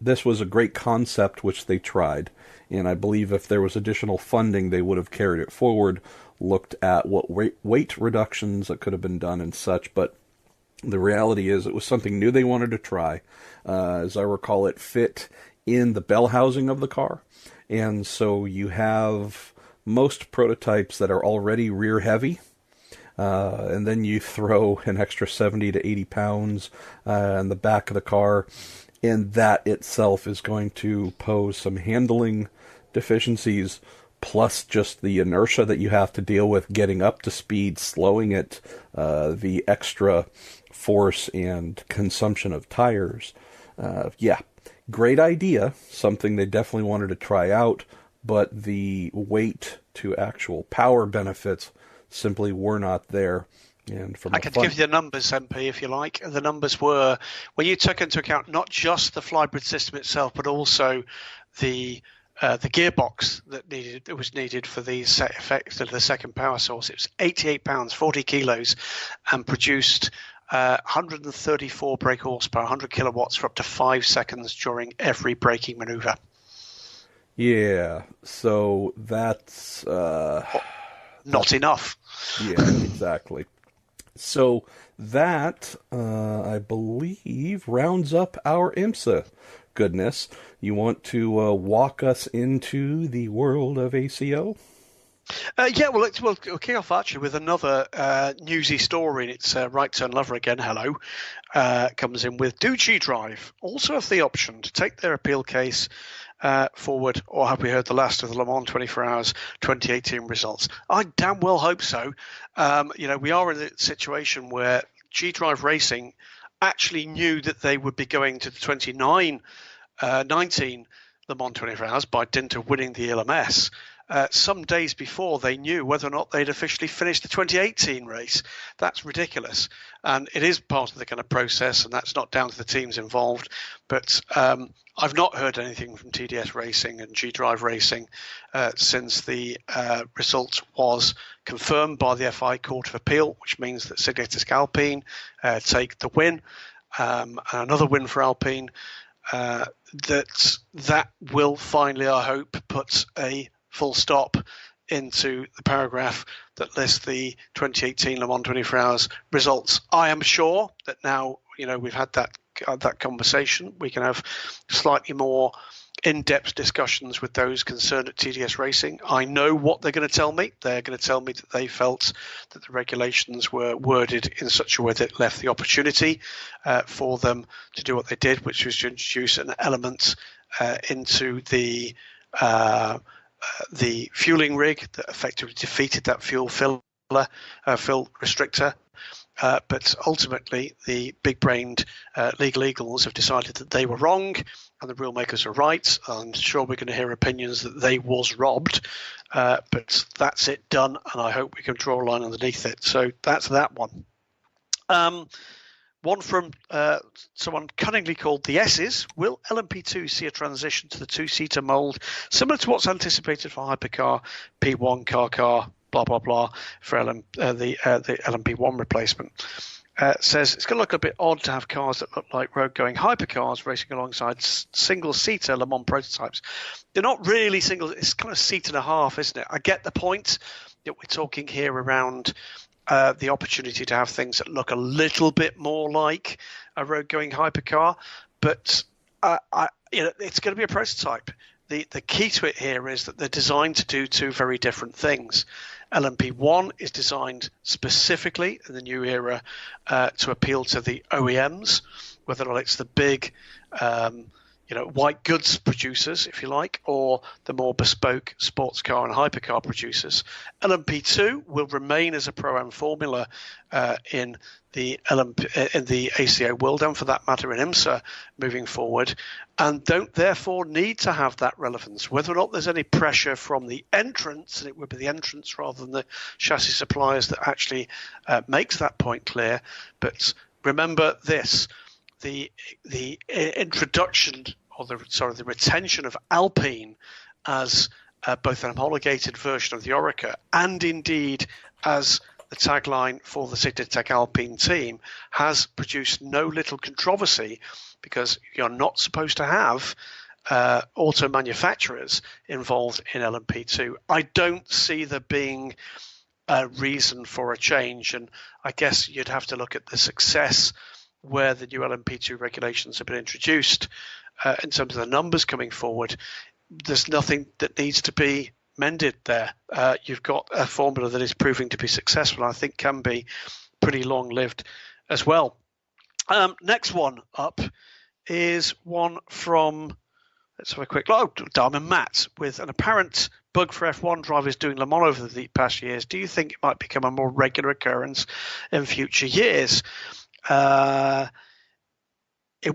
A: this was a great concept which they tried, and I believe if there was additional funding, they would have carried it forward, looked at what weight reductions that could have been done and such, but the reality is it was something new they wanted to try. As I recall, it fit in the bell housing of the car, and so you have most prototypes that are already rear heavy, and then you throw an extra 70 to 80 pounds in the back of the car, and that itself is going to pose some handling deficiencies, plus just the inertia that you have to deal with getting up to speed, slowing it, the extra force and consumption of tires. Great idea, something they definitely wanted to try out, but the weight to actual power benefits simply were not there. And from
B: I can give you the numbers, MP, if you like. The numbers were, when you took into account not just the flybrid system itself, but also the gearbox that was needed for the set effect of the second power source. It was 88 pounds, 40 kilos, and produced 134 brake horsepower, 100 kilowatts for up to 5 seconds during every braking maneuver.
A: Yeah, so that's
B: not enough.
A: Yeah, exactly. So that, I believe, rounds up our IMSA goodness. You want to walk us into the world of ACO?
B: We'll kick off actually with another newsy story. And it's Right Turn Lover again. Hello, comes in with: do G-Drive also have the option to take their appeal case forward, or have we heard the last of the Le Mans 24 Hours 2018 results? I damn well hope so. We are in a situation where G-Drive Racing actually knew that they would be going to the 19 Le Mans 24 Hours by dint of winning the ELMS. Some days before they knew whether or not they'd officially finished the 2018 race. That's ridiculous. And it is part of the kind of process, and that's not down to the teams involved. But I've not heard anything from TDS Racing and G-Drive Racing since the result was confirmed by the FI Court of Appeal, which means that Sigletis Alpine take the win, and another win for Alpine. That will finally, I hope, put a full stop into the paragraph that lists the 2018 Le Mans 24 Hours results. I am sure that now we've had that conversation, we can have slightly more in-depth discussions with those concerned at TDS Racing. I know what they're going to tell me. They're going to tell me that they felt that the regulations were worded in such a way that it left the opportunity for them to do what they did, which was to introduce an element into the fueling rig that effectively defeated that fuel restrictor. But ultimately, the big-brained legal eagles have decided that they were wrong and the rule makers are right. I'm sure we're going to hear opinions that they was robbed, but that's it done, and I hope we can draw a line underneath it. So that's that one. One from someone cunningly called the S's. Will LMP2 see a transition to the two-seater mould similar to what's anticipated for hypercar, P1, car, blah, blah, blah, for the LMP1 replacement? Says it's going to look a bit odd to have cars that look like road-going hypercars racing alongside single-seater Le Mans prototypes. They're not really single. It's kind of seat and a half, isn't it? I get the point that we're talking here around the opportunity to have things that look a little bit more like a road-going hypercar, But it's going to be a prototype. The key to it here is that they're designed to do two very different things. LMP1 is designed specifically in the new era to appeal to the OEMs, whether or not it's the big white goods producers, if you like, or the more bespoke sports car and hypercar producers. LMP2 will remain as a Pro-Am formula in the ACO world, and for that matter in IMSA moving forward, and don't therefore need to have that relevance. Whether or not there's any pressure from the entrants, and it would be the entrants rather than the chassis suppliers that actually makes that point clear. But remember this, the introduction, or the retention of Alpine as both an homologated version of the Oreca and indeed as the tagline for the Signatech Alpine team has produced no little controversy, because you're not supposed to have auto manufacturers involved in LMP2. I don't see there being a reason for a change, and I guess you'd have to look at the success where the new LMP2 regulations have been introduced in terms of the numbers coming forward. There's nothing that needs to be mended there. You've got a formula that is proving to be successful, and I think can be pretty long-lived as well. Next one up is one from, let's have a quick look, Diamond Matt, with an apparent bug for F1 drivers doing Le Mans over the past years. Do you think it might become a more regular occurrence in future years?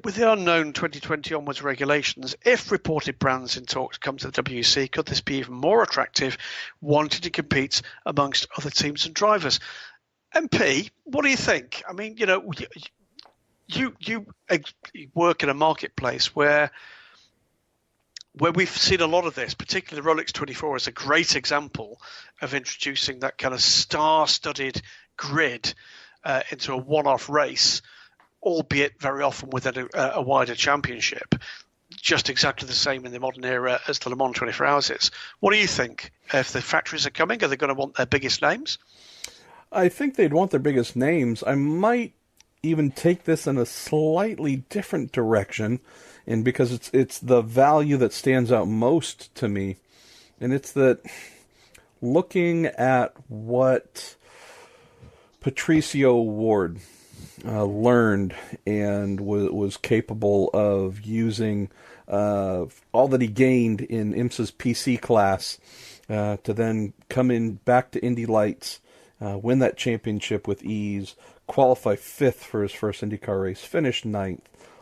B: With the unknown 2020 onwards regulations, if reported brands in talks come to the WEC, could this be even more attractive, wanting to compete amongst other teams and drivers? MP, what do you think? I mean, you work in a marketplace where we've seen a lot of this, particularly the Rolex 24 is a great example of introducing that kind of star-studded grid into a one-off race, albeit very often within a wider championship. Just exactly the same in the modern era as the Le Mans 24 Hours is. What do you think? If the factories are coming, are they going to want their biggest names?
A: I think they'd want their biggest names. I might even take this in a slightly different direction, and because it's the value that stands out most to me, and it's that looking at what Patricio Ward learned and was capable of using all that he gained in IMSA's PC class to then come in back to Indy Lights, win that championship with ease, qualify 5th for his first IndyCar race, finish 9th.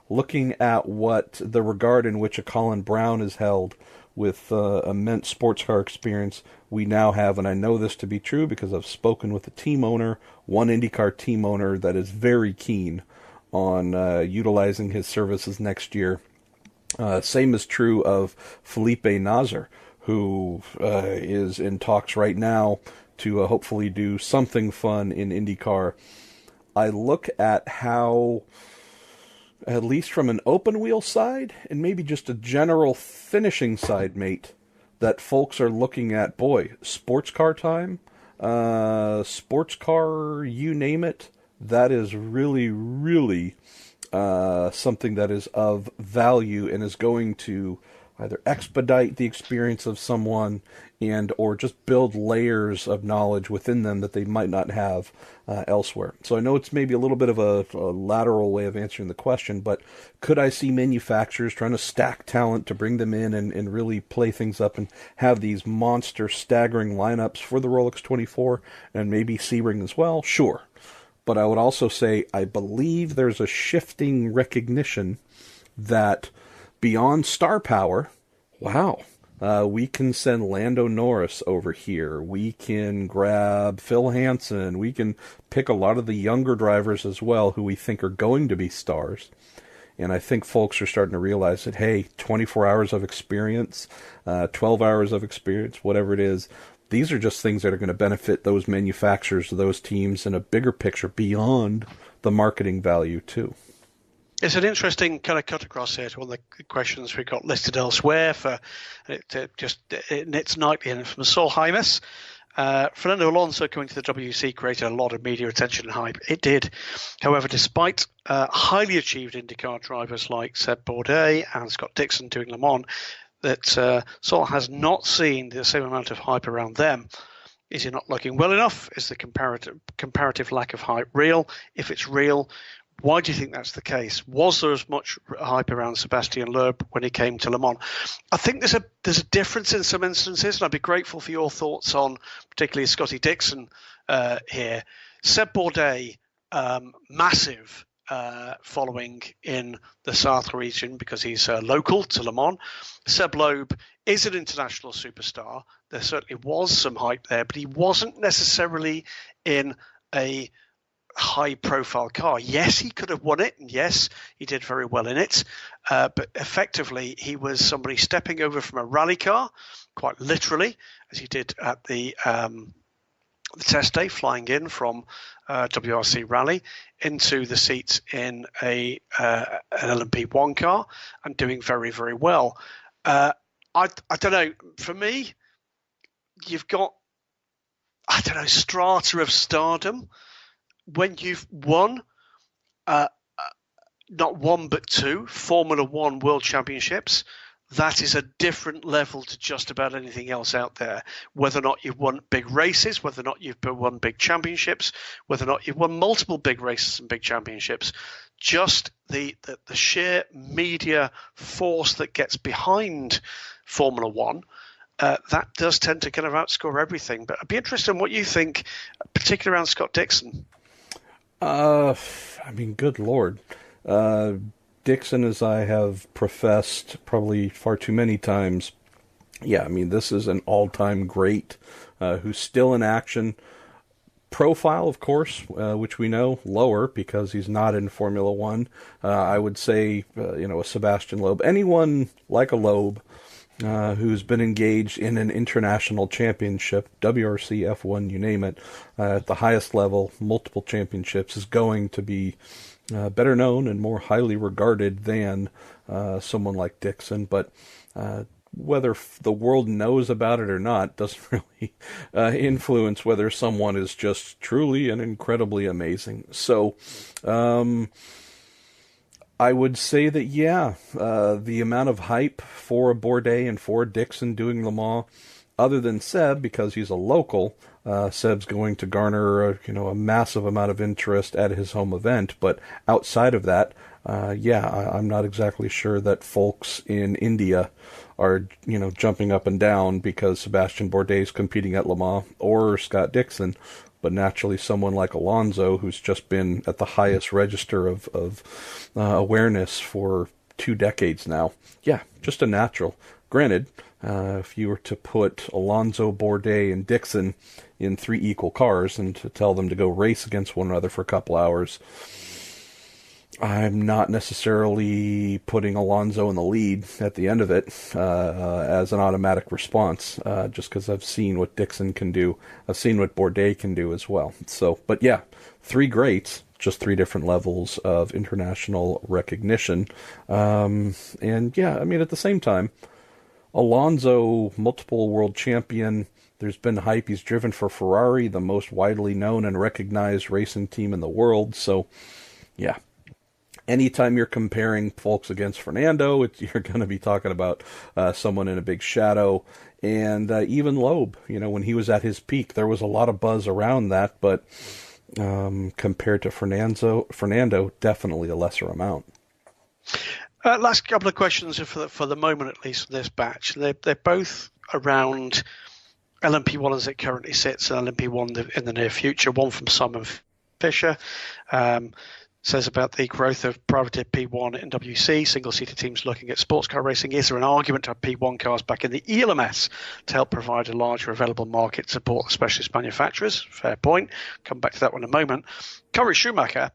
A: Looking at what the regard in which a Colin Brown is held with immense sports car experience we now have, and I know this to be true because I've spoken with a team owner, one IndyCar team owner that is very keen on utilizing his services next year. Same is true of Felipe Nasr, who is in talks right now to hopefully do something fun in IndyCar. I look at how, at least from an open wheel side, and maybe just a general finishing side, mate, that folks are looking at, boy, sports car time, sports car, you name it, that is really, really something that is of value and is going to either expedite the experience of someone and or just build layers of knowledge within them that they might not have elsewhere. So I know it's maybe a little bit of a lateral way of answering the question, but could I see manufacturers trying to stack talent to bring them in and really play things up and have these monster, staggering lineups for the Rolex 24 and maybe Sebring as well? Sure. But I would also say I believe there's a shifting recognition that beyond star power, wow, we can send Lando Norris over here. We can grab Phil Hansen. We can pick a lot of the younger drivers as well who we think are going to be stars. And I think folks are starting to realize that, hey, 24 hours of experience, 12 hours of experience, whatever it is, these are just things that are going to benefit those manufacturers, those teams in a bigger picture beyond the marketing value too.
B: It's an interesting kind of cut across here to one of the questions we got listed elsewhere for it just knits nicely in from Saul Hymas. Fernando Alonso coming to the WEC created a lot of media attention and hype. It did. However, despite highly achieved IndyCar drivers like Seb Bourdais and Scott Dixon doing Le Mans, that Sol has not seen the same amount of hype around them. Is he not looking well enough? Is the comparative lack of hype real? If it's real, why do you think that's the case? Was there as much hype around Sebastian Loeb when he came to Le Mans? I think there's a difference in some instances, and I'd be grateful for your thoughts on particularly Scotty Dixon here. Seb Bourdais, massive following in the South region because he's local to Le Mans. Seb Loeb is an international superstar. There certainly was some hype there, but he wasn't necessarily in a high-profile car. Yes, he could have won it, and yes, he did very well in it. But effectively, he was somebody stepping over from a rally car, quite literally, as he did at the test day, flying in from WRC Rally into the seats in an LMP1 car and doing very, very well. I don't know. For me, you've got, strata of stardom. When you've won, not one but two Formula One World Championships, that is a different level to just about anything else out there. Whether or not you've won big races, whether or not you've won big championships, whether or not you've won multiple big races and big championships, just the sheer media force that gets behind Formula One, that does tend to kind of outscore everything. But I'd be interested in what you think, particularly around Scott Dixon.
A: Good Lord. Dixon, as I have professed probably far too many times, this is an all-time great who's still in action. Profile, of course, which we know, lower because he's not in Formula One. I would say, a Sebastian Loeb. Anyone like a Loeb who's been engaged in an international championship, WRC, F1, you name it, at the highest level, multiple championships, is going to be better known and more highly regarded than someone like Dixon. But whether the world knows about it or not doesn't really influence whether someone is just truly and incredibly amazing. So I would say that, the amount of hype for Bourdais and for Dixon doing Le Mans, other than Seb, because he's a local, Seb's going to garner a massive amount of interest at his home event. But outside of that, I'm not exactly sure that folks in India are, jumping up and down because Sebastian Bourdais is competing at Le Mans or Scott Dixon. But naturally, someone like Alonso, who's just been at the highest register of awareness for 2 decades now, just a natural. Granted, if you were to put Alonso, Bourdais, and Dixon in 3 equal cars and to tell them to go race against one another for a couple hours, I'm not necessarily putting Alonso in the lead at the end of it as an automatic response, just because I've seen what Dixon can do. I've seen what Bourdais can do as well. So, but 3 greats, just 3 different levels of international recognition. At the same time, Alonso, multiple world champion. There's been hype. He's driven for Ferrari, the most widely known and recognized racing team in the world. So, anytime you're comparing folks against Fernando, you're going to be talking about someone in a big shadow. And even Loeb, when he was at his peak, there was a lot of buzz around that. But compared to Fernando, definitely a lesser amount.
B: Last couple of questions for the moment, at least, for this batch. They're both around LMP1 as it currently sits and LMP1 in the near future. One from Simon Fisher. Says about the growth of privateer P1 in WC, single-seater teams looking at sports car racing. Is there an argument to have P1 cars back in the ELMS to help provide a larger available market to support the specialist manufacturers? Fair point. Come back to that one in a moment. Corey Schumacher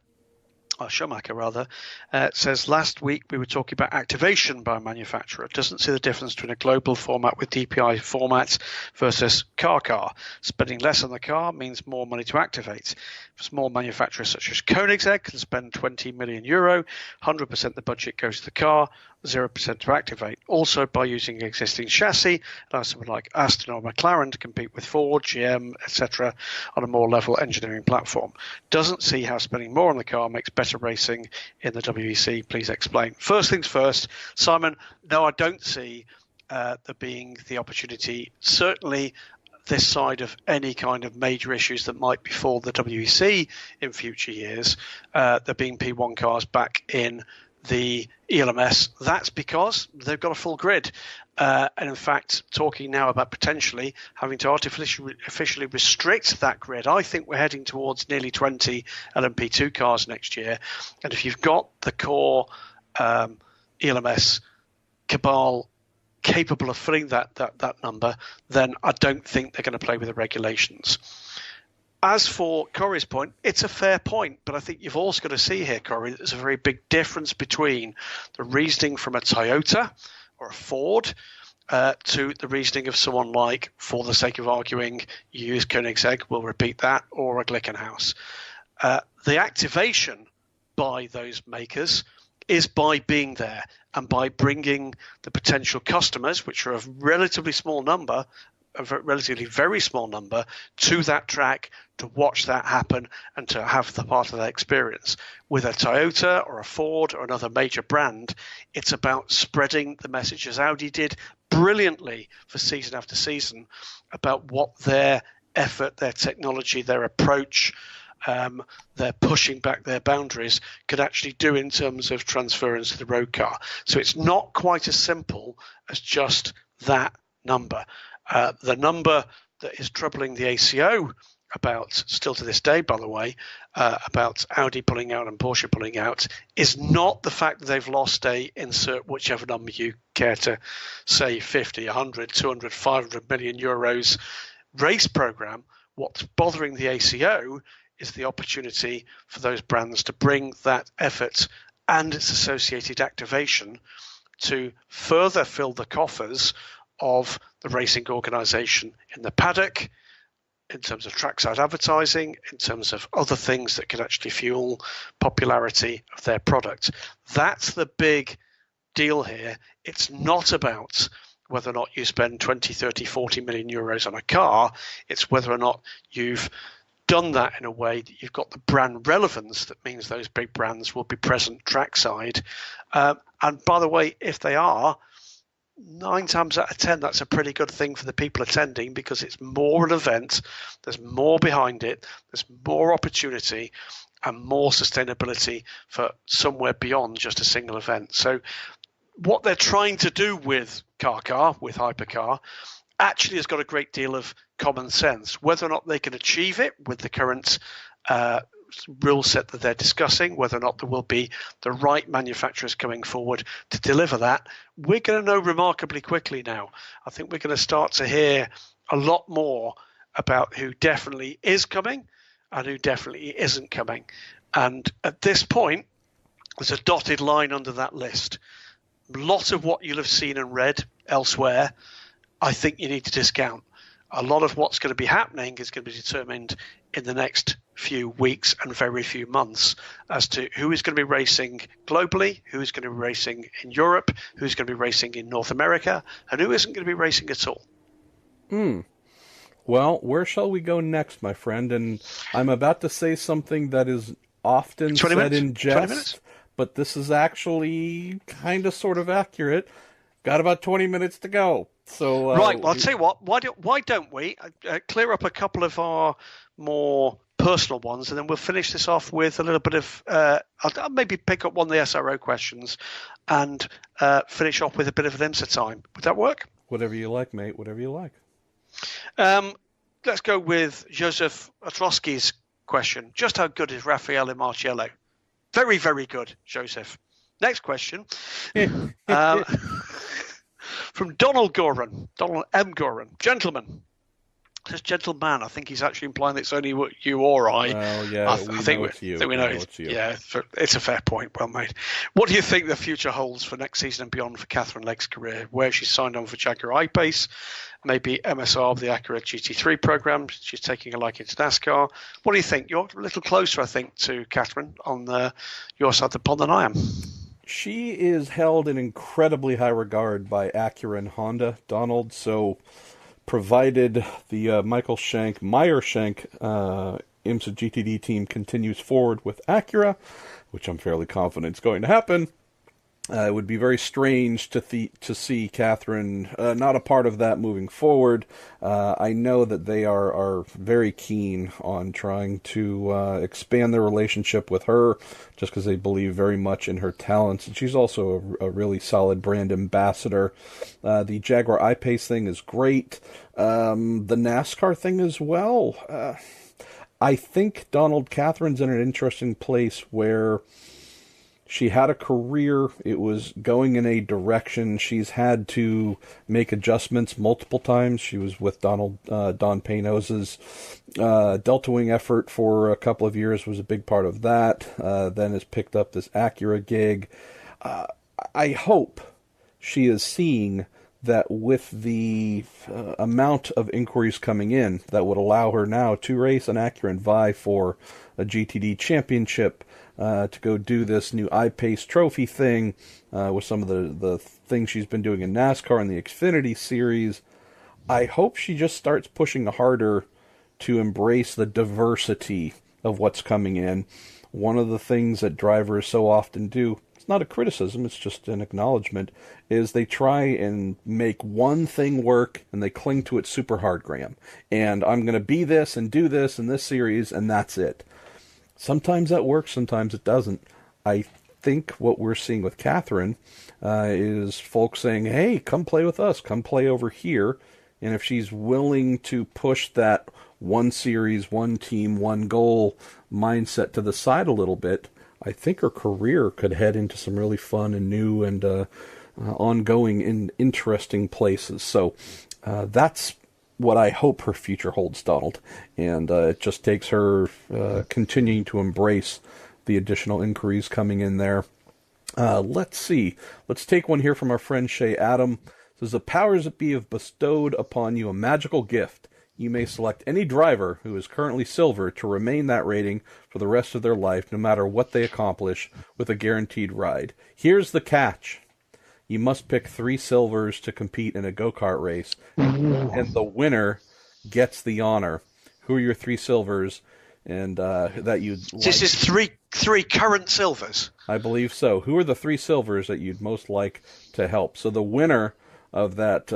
B: says last week we were talking about activation by a manufacturer. Doesn't see the difference between a global format with DPI formats versus car. Spending less on the car means more money to activate. Small manufacturers such as Koenigsegg can spend €20 million, 100% the budget goes to the car. 0% to activate. Also, by using existing chassis, allows someone like Aston or McLaren to compete with Ford, GM, etc. on a more level engineering platform. Doesn't see how spending more on the car makes better racing in the WEC. Please explain. First things first, Simon, no, I don't see there being the opportunity, certainly this side of any kind of major issues that might befall the WEC in future years, there being P1 cars back in the ELMS. That's because they've got a full grid. And in fact, talking now about potentially having to artificially restrict that grid, I think we're heading towards nearly 20 LMP2 cars next year. And if you've got the core ELMS cabal capable of filling that number, then I don't think they're going to play with the regulations. As for Corey's point, it's a fair point, but I think you've also got to see here, Corey, that there's a very big difference between the reasoning from a Toyota or a Ford to the reasoning of someone like, for the sake of arguing, you use Koenigsegg, we'll repeat that, or a Glickenhaus. The activation by those makers is by being there and by bringing the potential customers, which are a relatively small number, a relatively very small number, to that track to watch that happen and to have the part of that experience. With a Toyota or a Ford or another major brand, it's about spreading the message, as Audi did brilliantly for season after season, about what their effort, their technology, their approach, they're pushing back their boundaries could actually do in terms of transference to the road car. So it's not quite as simple as just that number. The number that is troubling the ACO about, still to this day, by the way, about Audi pulling out and Porsche pulling out, is not the fact that they've lost a, insert whichever number you care to say, 50, 100, 200, 500 million euros race program. What's bothering the ACO is the opportunity for those brands to bring that effort and its associated activation to further fill the coffers of the racing organisation in the paddock, in terms of trackside advertising, in terms of other things that could actually fuel popularity of their product. That's the big deal here. It's not about whether or not you spend 20, 30, 40 million euros on a car. It's whether or not you've done that in a way that you've got the brand relevance that means those big brands will be present trackside. And by the way, if they are, 9 times out of 10, that's a pretty good thing for the people attending, because it's more an event, there's more behind it, there's more opportunity and more sustainability for somewhere beyond just a single event. So what they're trying to do with car, with hypercar, actually has got a great deal of common sense. Whether or not they can achieve it with the current rule set that they're discussing, whether or not there will be the right manufacturers coming forward to deliver that, we're going to know remarkably quickly now. I think we're going to start to hear a lot more about who definitely is coming and who definitely isn't coming. And at this point, there's a dotted line under that list. A lot of what you'll have seen and read elsewhere, I think you need to discount. A lot of what's going to be happening is going to be determined in the next few weeks and very few months as to who is going to be racing globally, who is going to be racing in Europe, who's going to be racing in North America, and who isn't going to be racing at all.
A: Well, where shall we go next, my friend? And I'm about to say something that is often said in jest, but this is actually kind of sort of accurate. Got about 20 minutes to go. So
B: right, well, I'll tell you what, why don't we clear up a couple of our more personal ones, and then we'll finish this off with a little bit of, I'll maybe pick up one of the SRO questions and finish off with a bit of an IMSA time. Would that work?
A: Whatever you like, mate, whatever you like.
B: Let's go with Joseph Otrowski's question. Just how good is Raffaele Marciello? Very, very good, Joseph. Next question. From Donald M. Goran. Gentlemen. Says gentleman. I think he's actually implying that it's only you or I.
A: Oh, yeah,
B: I think
A: it's you.
B: We know it's you. Yeah, it's a fair point. Well made. What do you think the future holds for next season and beyond for Catherine Legg's career? Where she's signed on for Jaguar I-Pace, maybe MSR of the Acura GT3 program. She's taking a liking to NASCAR. What do you think? You're a little closer, I think, to Catherine on your side of the pond than I am.
A: She is held in incredibly high regard by Acura and Honda, Donald. So, provided the Meyer Shank IMSA GTD team continues forward with Acura, which I'm fairly confident is going to happen, it would be very strange to see Catherine not a part of that moving forward. I know that they are very keen on trying to expand their relationship with her, just because they believe very much in her talents. And she's also a really solid brand ambassador. The Jaguar I-Pace thing is great. The NASCAR thing as well. I think, Donald, Catherine's in an interesting place where she had a career. It was going in a direction. She's had to make adjustments multiple times. She was with Don Paynose's Delta Wing effort for a couple of years, was a big part of that. Then has picked up this Acura gig. I hope she is seeing that with the amount of inquiries coming in that would allow her now to race an Acura and vie for a GTD championship, to go do this new I-Pace trophy thing with some of the things she's been doing in NASCAR and the Xfinity Series. I hope she just starts pushing harder to embrace the diversity of what's coming in. One of the things that drivers so often do, it's not a criticism, it's just an acknowledgement, is they try and make one thing work and they cling to it super hard, Graham. And I'm going to be this and do this in this series and that's it. Sometimes that works, sometimes it doesn't. I think what we're seeing with Catherine is folks saying, hey, come play with us, come play over here. And if she's willing to push that one series, one team, one goal mindset to the side a little bit, I think her career could head into some really fun and new and ongoing and interesting places. So that's what I hope her future holds, Donald. And it just takes her continuing to embrace the additional inquiries coming in there. Let's see. Let's take one here from our friend Shay Adam. It says, the powers that be have bestowed upon you a magical gift. You may select any driver who is currently silver to remain that rating for the rest of their life, no matter what they accomplish, with a guaranteed ride. Here's the catch. You must pick 3 silvers to compete in a go-kart race, and the winner gets the honor. Who are your 3 silvers? And that you'd
B: This is three current silvers.
A: I believe so. Who are the 3 silvers that you'd most like to help? So the winner of that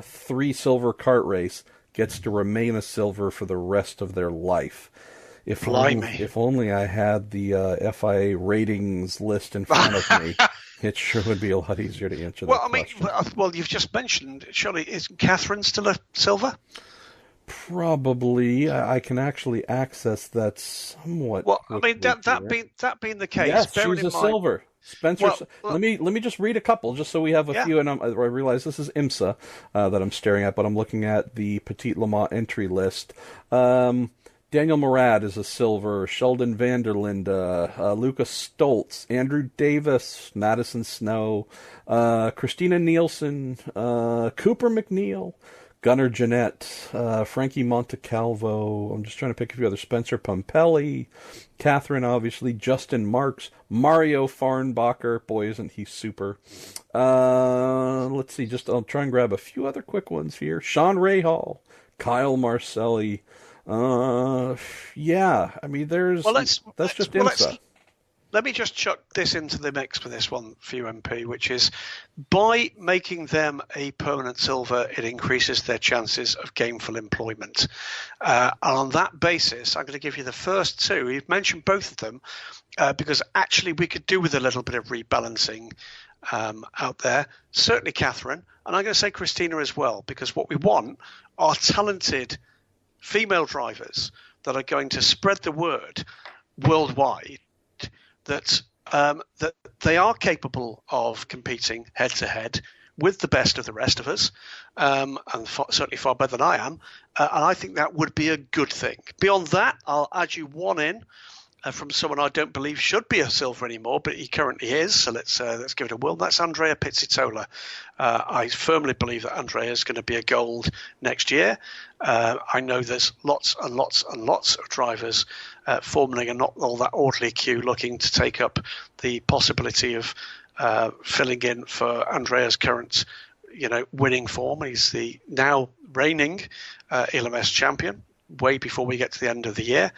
A: 3 silver kart race gets to remain a silver for the rest of their life. If only I had the FIA ratings list in front of me. It sure would be a lot easier to answer that question.
B: Well, you've just mentioned, surely, is Catherine still a silver?
A: Probably. I can actually access that somewhat.
B: Well, I mean, that being the case,
A: yes, she's a silver. Spencer, let me just read a couple, just so we have a few. And I realize this is IMSA that I'm staring at, but I'm looking at the Petit Le Mans entry list. Daniel Murad is a silver, Sheldon Vanderlinde, Lucas Stoltz, Andrew Davis, Madison Snow, Christina Nielsen, Cooper McNeil, Gunnar Jeanette, Frankie Montecalvo, I'm just trying to pick a few others, Spencer Pumpelly, Catherine, obviously, Justin Marks, Mario Farnbacher, boy, isn't he super. Let's see, I'll try and grab a few other quick ones here. Sean Rahal, Kyle Marcelli. Yeah, I mean, that's just IMSA.
B: Let me just chuck this into the mix for this one for you, MP, which is by making them a permanent silver, it increases their chances of gainful employment. And on that basis, I'm going to give you the first 2. You've mentioned both of them because actually we could do with a little bit of rebalancing out there. Certainly Catherine, and I'm going to say Christina as well, because what we want are talented female drivers that are going to spread the word worldwide that they are capable of competing head to head with the best of the rest of us, and certainly far better than I am. And I think that would be a good thing. Beyond that, I'll add you one in from someone I don't believe should be a silver anymore, but he currently is. So let's give it a whirl. That's Andrea Pizzitola. I firmly believe that Andrea is going to be a gold next year. I know there's lots and lots and lots of drivers forming a not all that orderly queue looking to take up the possibility of filling in for Andrea's current, winning form. He's the now reigning ELMS champion, way before we get to the end of the year.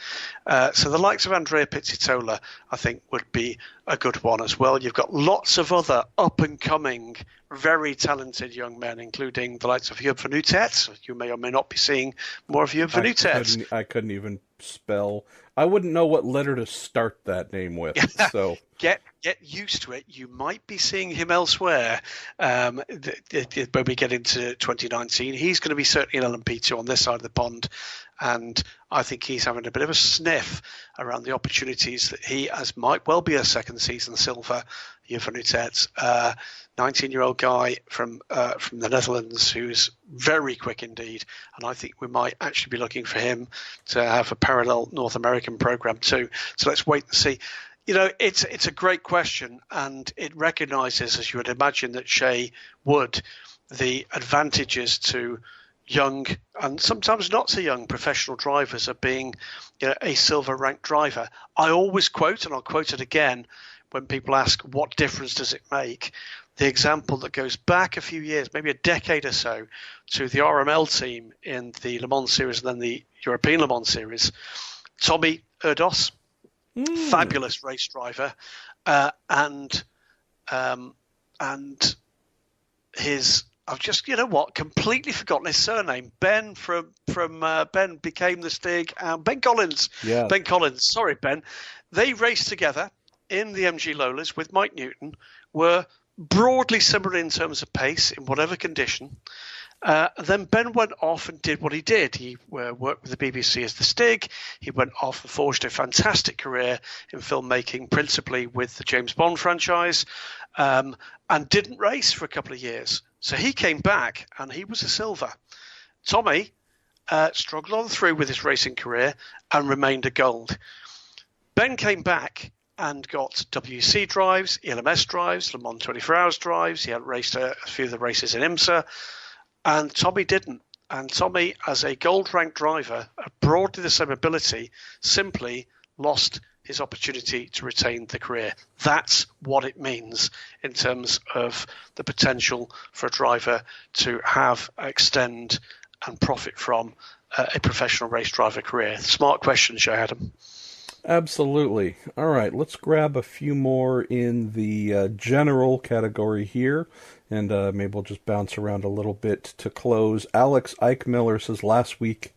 B: So the likes of Andrea Pizzitola, I think, would be a good one as well. You've got lots of other up-and-coming, very talented young men, including the likes of Joop van Utrecht. You may or may not be seeing more of Joop van Utrecht.
A: I couldn't even spell. I wouldn't know what letter to start that name with. So
B: get used to it. You might be seeing him elsewhere when we get into 2019. He's going to be certainly an LMP2 on this side of the pond, and I think he's having a bit of a sniff around the opportunities that he, as might well be a second season silver, Joop van Utrecht, 19-year-old guy from the Netherlands who's very quick indeed, and I think we might actually be looking for him to have a parallel North American program too. So let's wait and see. It's a great question, and it recognises, as you would imagine, that Shea would, the advantages to young and sometimes not so young professional drivers of being a silver ranked driver. I always quote, and I'll quote it again when people ask what difference does it make, the example that goes back a few years, maybe a decade or so, to the RML team in the Le Mans Series and then the European Le Mans Series. Tommy Erdos, fabulous race driver, and his, I've just, completely forgotten his surname. Ben from Ben became the Stig. Ben Collins.
A: Yeah.
B: Ben Collins. Sorry, Ben. They raced together in the MG Lolas with Mike Newton, were broadly similar in terms of pace in whatever condition. Then Ben went off and did what he did. He worked with the BBC as the Stig. He went off and forged a fantastic career in filmmaking, principally with the James Bond franchise, and didn't race for a couple of years. So he came back and he was a silver. Tommy struggled on through with his racing career and remained a gold. Ben came back and got WC drives, ELMS drives, Le Mans 24 Hours drives. He had raced a few of the races in IMSA. And Tommy didn't. And Tommy, as a gold-ranked driver, broadly the same ability, simply lost his opportunity to retain the career. That's what it means in terms of the potential for a driver to extend and profit from a professional race driver career. Smart question, Joe Adam.
A: Absolutely. All right, let's grab a few more in the general category here, and maybe we'll just bounce around a little bit to close. Alex Eichmiller says, last week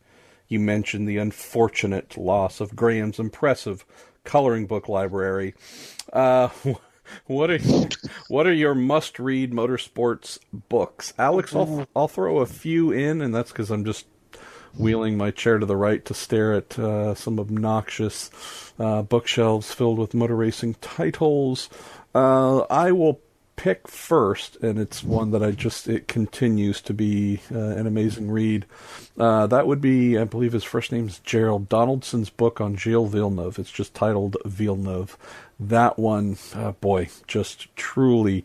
A: you mentioned the unfortunate loss of Graham's impressive coloring book library. What are your must-read motorsports books? Alex, I'll throw a few in, and that's because I'm just wheeling my chair to the right to stare at some obnoxious bookshelves filled with motor racing titles. I will pick first, and it's one that it continues to be an amazing read. That would be, I believe his first name is Gerald Donaldson's book on Gilles Villeneuve. It's just titled Villeneuve. That one, boy, just truly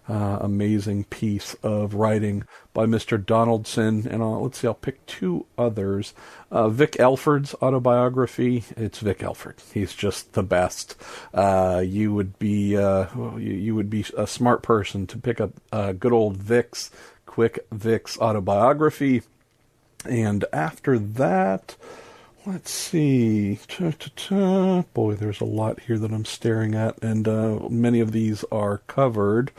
A: amazing piece of writing by Mr. Donaldson. And I'll pick two others. Vic Elford's autobiography. It's Vic Elford. He's just the best. You would be a smart person to pick up good old Quick Vic's autobiography. And after that, let's see. Boy, there's a lot here that I'm staring at, and many of these are covered.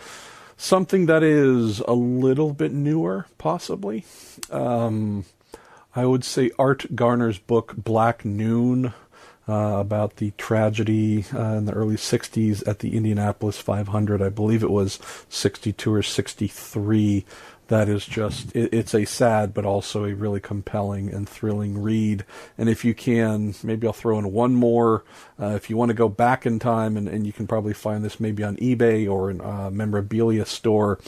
A: Something that is a little bit newer, possibly. I would say Art Garner's book, Black Noon, about the tragedy in the early 60s at the Indianapolis 500. I believe it was 62 or 63. That is just, it's a sad but also a really compelling and thrilling read. And if you can, maybe I'll throw in one more. If you want to go back in time, and you can probably find this maybe on eBay or in a memorabilia store,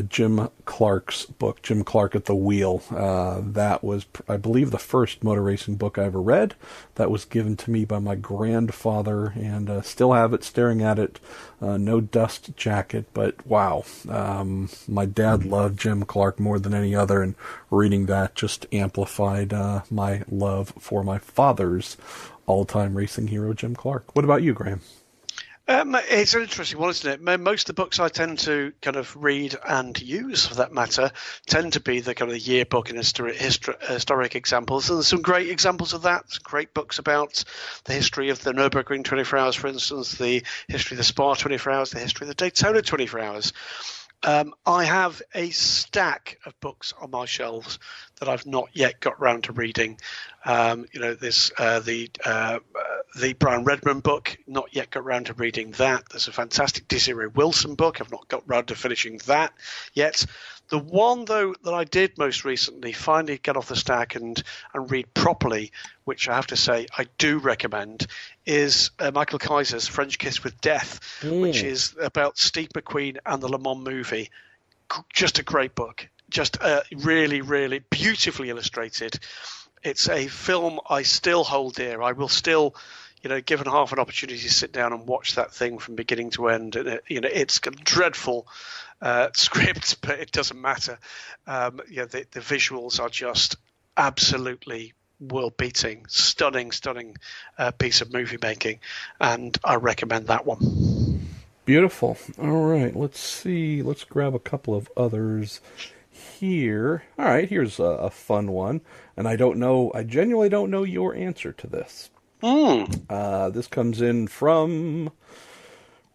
A: Jim Clark's book, Jim Clark at the Wheel. That was, I believe, the first motor racing book I ever read. That was given to me by my grandfather, and still have it, staring at it. No dust jacket, but wow. My dad loved Jim Clark more than any other, and reading that just amplified my love for my father's all-time racing hero, Jim Clark. What about you, Graham?
B: It's an interesting one, isn't it? Most of the books I tend to kind of read and use, for that matter, tend to be the kind of the yearbook and historic examples. And there's some great examples of that. Some great books about the history of the Nürburgring 24 Hours, for instance, the history of the Spa 24 Hours, the history of the Daytona 24 Hours. I have a stack of books on my shelves that I've not yet got round to reading. There's the Brian Redmond book, not yet got round to reading that. There's a fantastic Desiree Wilson book. I've not got round to finishing that yet. The one, though, that I did most recently finally get off the stack and read properly, which I have to say I do recommend, is Michael Kaiser's French Kiss with Death, which is about Steve McQueen and the Le Mans movie. Just a great book. Just really, really beautifully illustrated. It's a film I still hold dear. I will still, given half an opportunity to sit down and watch that thing from beginning to end. And it's a dreadful script, but it doesn't matter. The visuals are just absolutely world-beating, stunning piece of movie making, and I recommend that one.
A: Beautiful. All right, let's see. Let's grab a couple of others here. All right, here's a fun one, and I genuinely don't know your answer to this. This comes in from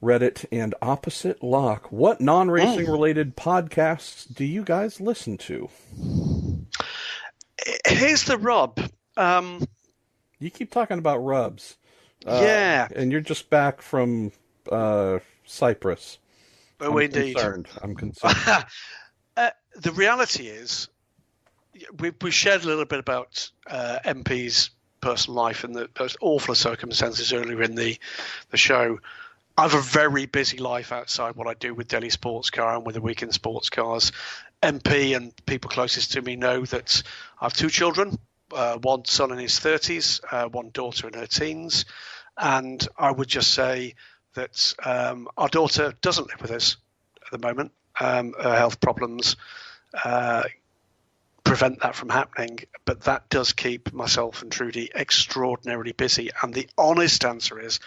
A: Reddit and Opposite Lock. What non-racing related podcasts do you guys listen to?
B: Here's the rub.
A: You keep talking about rubs.
B: Yeah.
A: And you're just back from Cyprus.
B: Oh, indeed.
A: I'm concerned.
B: The reality is, we shared a little bit about MP's personal life and the most awful circumstances earlier in the show. I have a very busy life outside what I do with Daily Sports Car and with the Weekend Sports Cars. MP and people closest to me know that I have two children, one son in his 30s, one daughter in her teens. And I would just say that our daughter doesn't live with us at the moment. Her health problems prevent that from happening, but that does keep myself and Trudy extraordinarily busy. And the honest answer is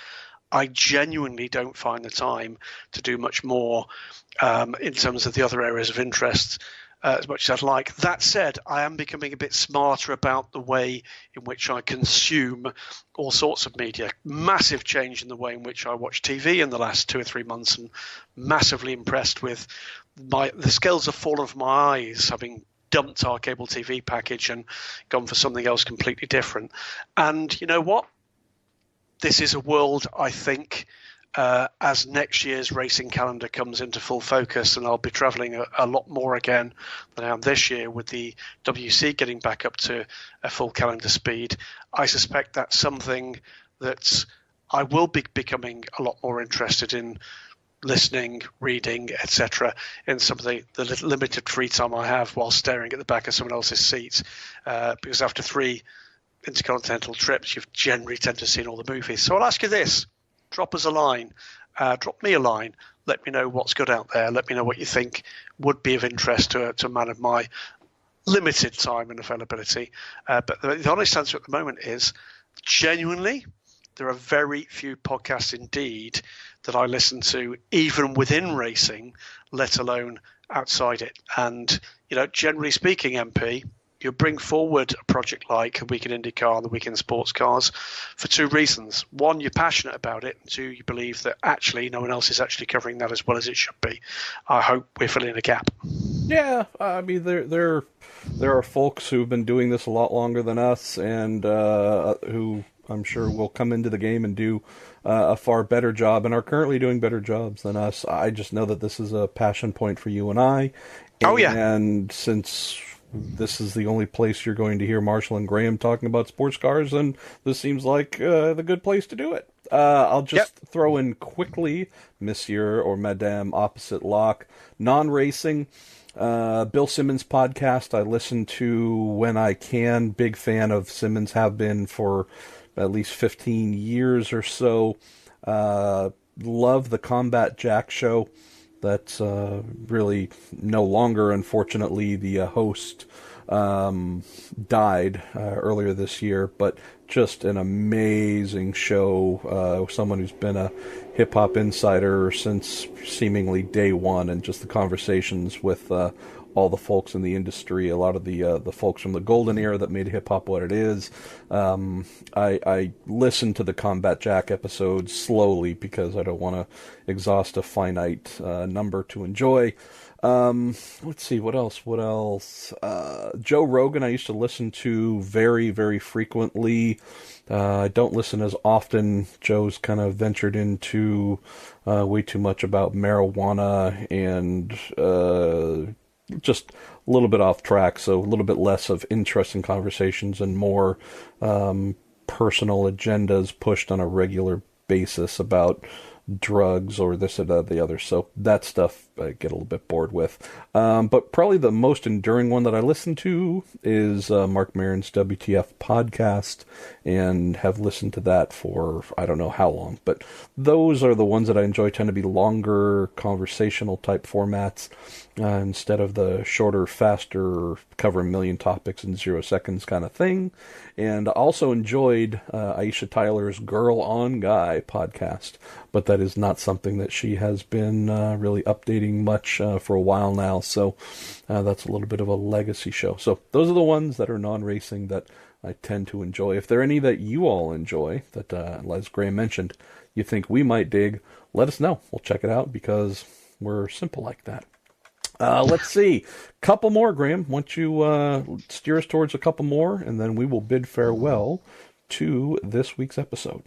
B: I genuinely don't find the time to do much more in terms of the other areas of interest as much as I'd like. That said, I am becoming a bit smarter about the way in which I consume all sorts of media. Massive change in the way in which I watch TV in the last 2 or 3 months, and massively impressed with the scales have fallen from my eyes, having dumped our cable TV package and gone for something else completely different. And you know what? This is a world, I think, as next year's racing calendar comes into full focus, and I'll be travelling a lot more again than I am this year with the WC getting back up to a full calendar speed. I suspect that's something that I will be becoming a lot more interested in listening, reading, etc. in some of the limited free time I have while staring at the back of someone else's seat. Because after 3 intercontinental trips, you've generally tend to have seen all the movies. So I'll ask you this. Drop us a line. Drop me a line. Let me know what's good out there. Let me know what you think would be of interest to a man of my limited time and availability. But the honest answer at the moment is, genuinely, there are very few podcasts indeed that I listen to, even within racing, let alone outside it. And, generally speaking, MP, you bring forward a project like a Weekend IndyCar and the Weekend Sports Cars for 2 reasons. 1, you're passionate about it. And 2, you believe that actually no one else is actually covering that as well as it should be. I hope we're filling a gap.
A: Yeah, I mean, there are folks who've been doing this a lot longer than us, and who I'm sure will come into the game and do a far better job, and are currently doing better jobs than us. I just know that this is a passion point for you and I. And since this is the only place you're going to hear Marshall and Graham talking about sports cars, and this seems like the good place to do it. I'll just throw in quickly, Monsieur or Madame Opposite Lock, non-racing, Bill Simmons podcast I listen to when I can. Big fan of Simmons, have been for at least 15 years or so. Love the Combat Jack show. That's really no longer, unfortunately. The host died earlier this year, but just an amazing show. Someone who's been a hip-hop insider since seemingly day one, and just the conversations with all the folks in the industry, a lot of the folks from the golden era that made hip-hop what it is. I listen to the Combat Jack episodes slowly because I don't want to exhaust a finite number to enjoy. Let's see, what else? Joe Rogan I used to listen to very, very frequently. I don't listen as often. Joe's kind of ventured into way too much about marijuana and just a little bit off track, so a little bit less of interesting conversations and more personal agendas pushed on a regular basis about drugs or this or that, the other. So that stuff I get a little bit bored with. But probably the most enduring one that I listen to is Mark Maron's WTF podcast, and have listened to that for I don't know how long. But those are the ones that I enjoy, tend to be longer conversational type formats instead of the shorter, faster, cover a million topics in 0 seconds kind of thing. And I also enjoyed Aisha Tyler's Girl on Guy podcast, but that is not something that she has been really updating much for a while now, so that's a little bit of a legacy show. So those are the ones that are non-racing that I tend to enjoy. If there are any that you all enjoy, that, as Graham mentioned, you think we might dig, let us know. We'll check it out because we're simple like that. Let's see. Couple more, Graham. Why don't you steer us towards a couple more, and then we will bid farewell to this week's episode.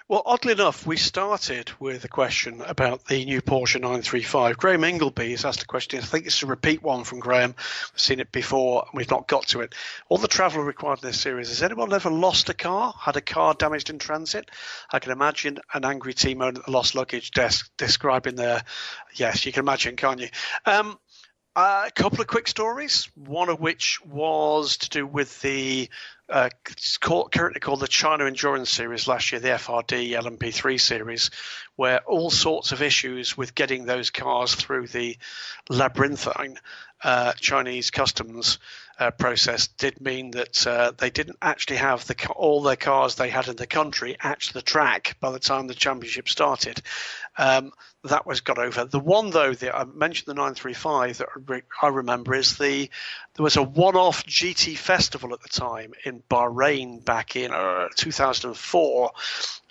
B: Well, oddly enough, we started with a question about the new Porsche 935. Graham Ingleby has asked a question. I think it's a repeat one from Graham. We've seen it before, and we've not got to it. All the travel required in this series. Has anyone ever lost a car, had a car damaged in transit? I can imagine an angry team owner at the lost luggage desk describing their... Yes, you can imagine, can't you? A couple of quick stories, one of which was to do with the currently called the China Endurance Series last year, the FRD LMP3 series, where all sorts of issues with getting those cars through the labyrinthine Chinese customs process did mean that they didn't actually have all their cars they had in the country at the track by the time the championship started. That was got over. The one, though, that I mentioned, the 935, that I remember is there was a one-off GT festival at the time in Bahrain back in 2004,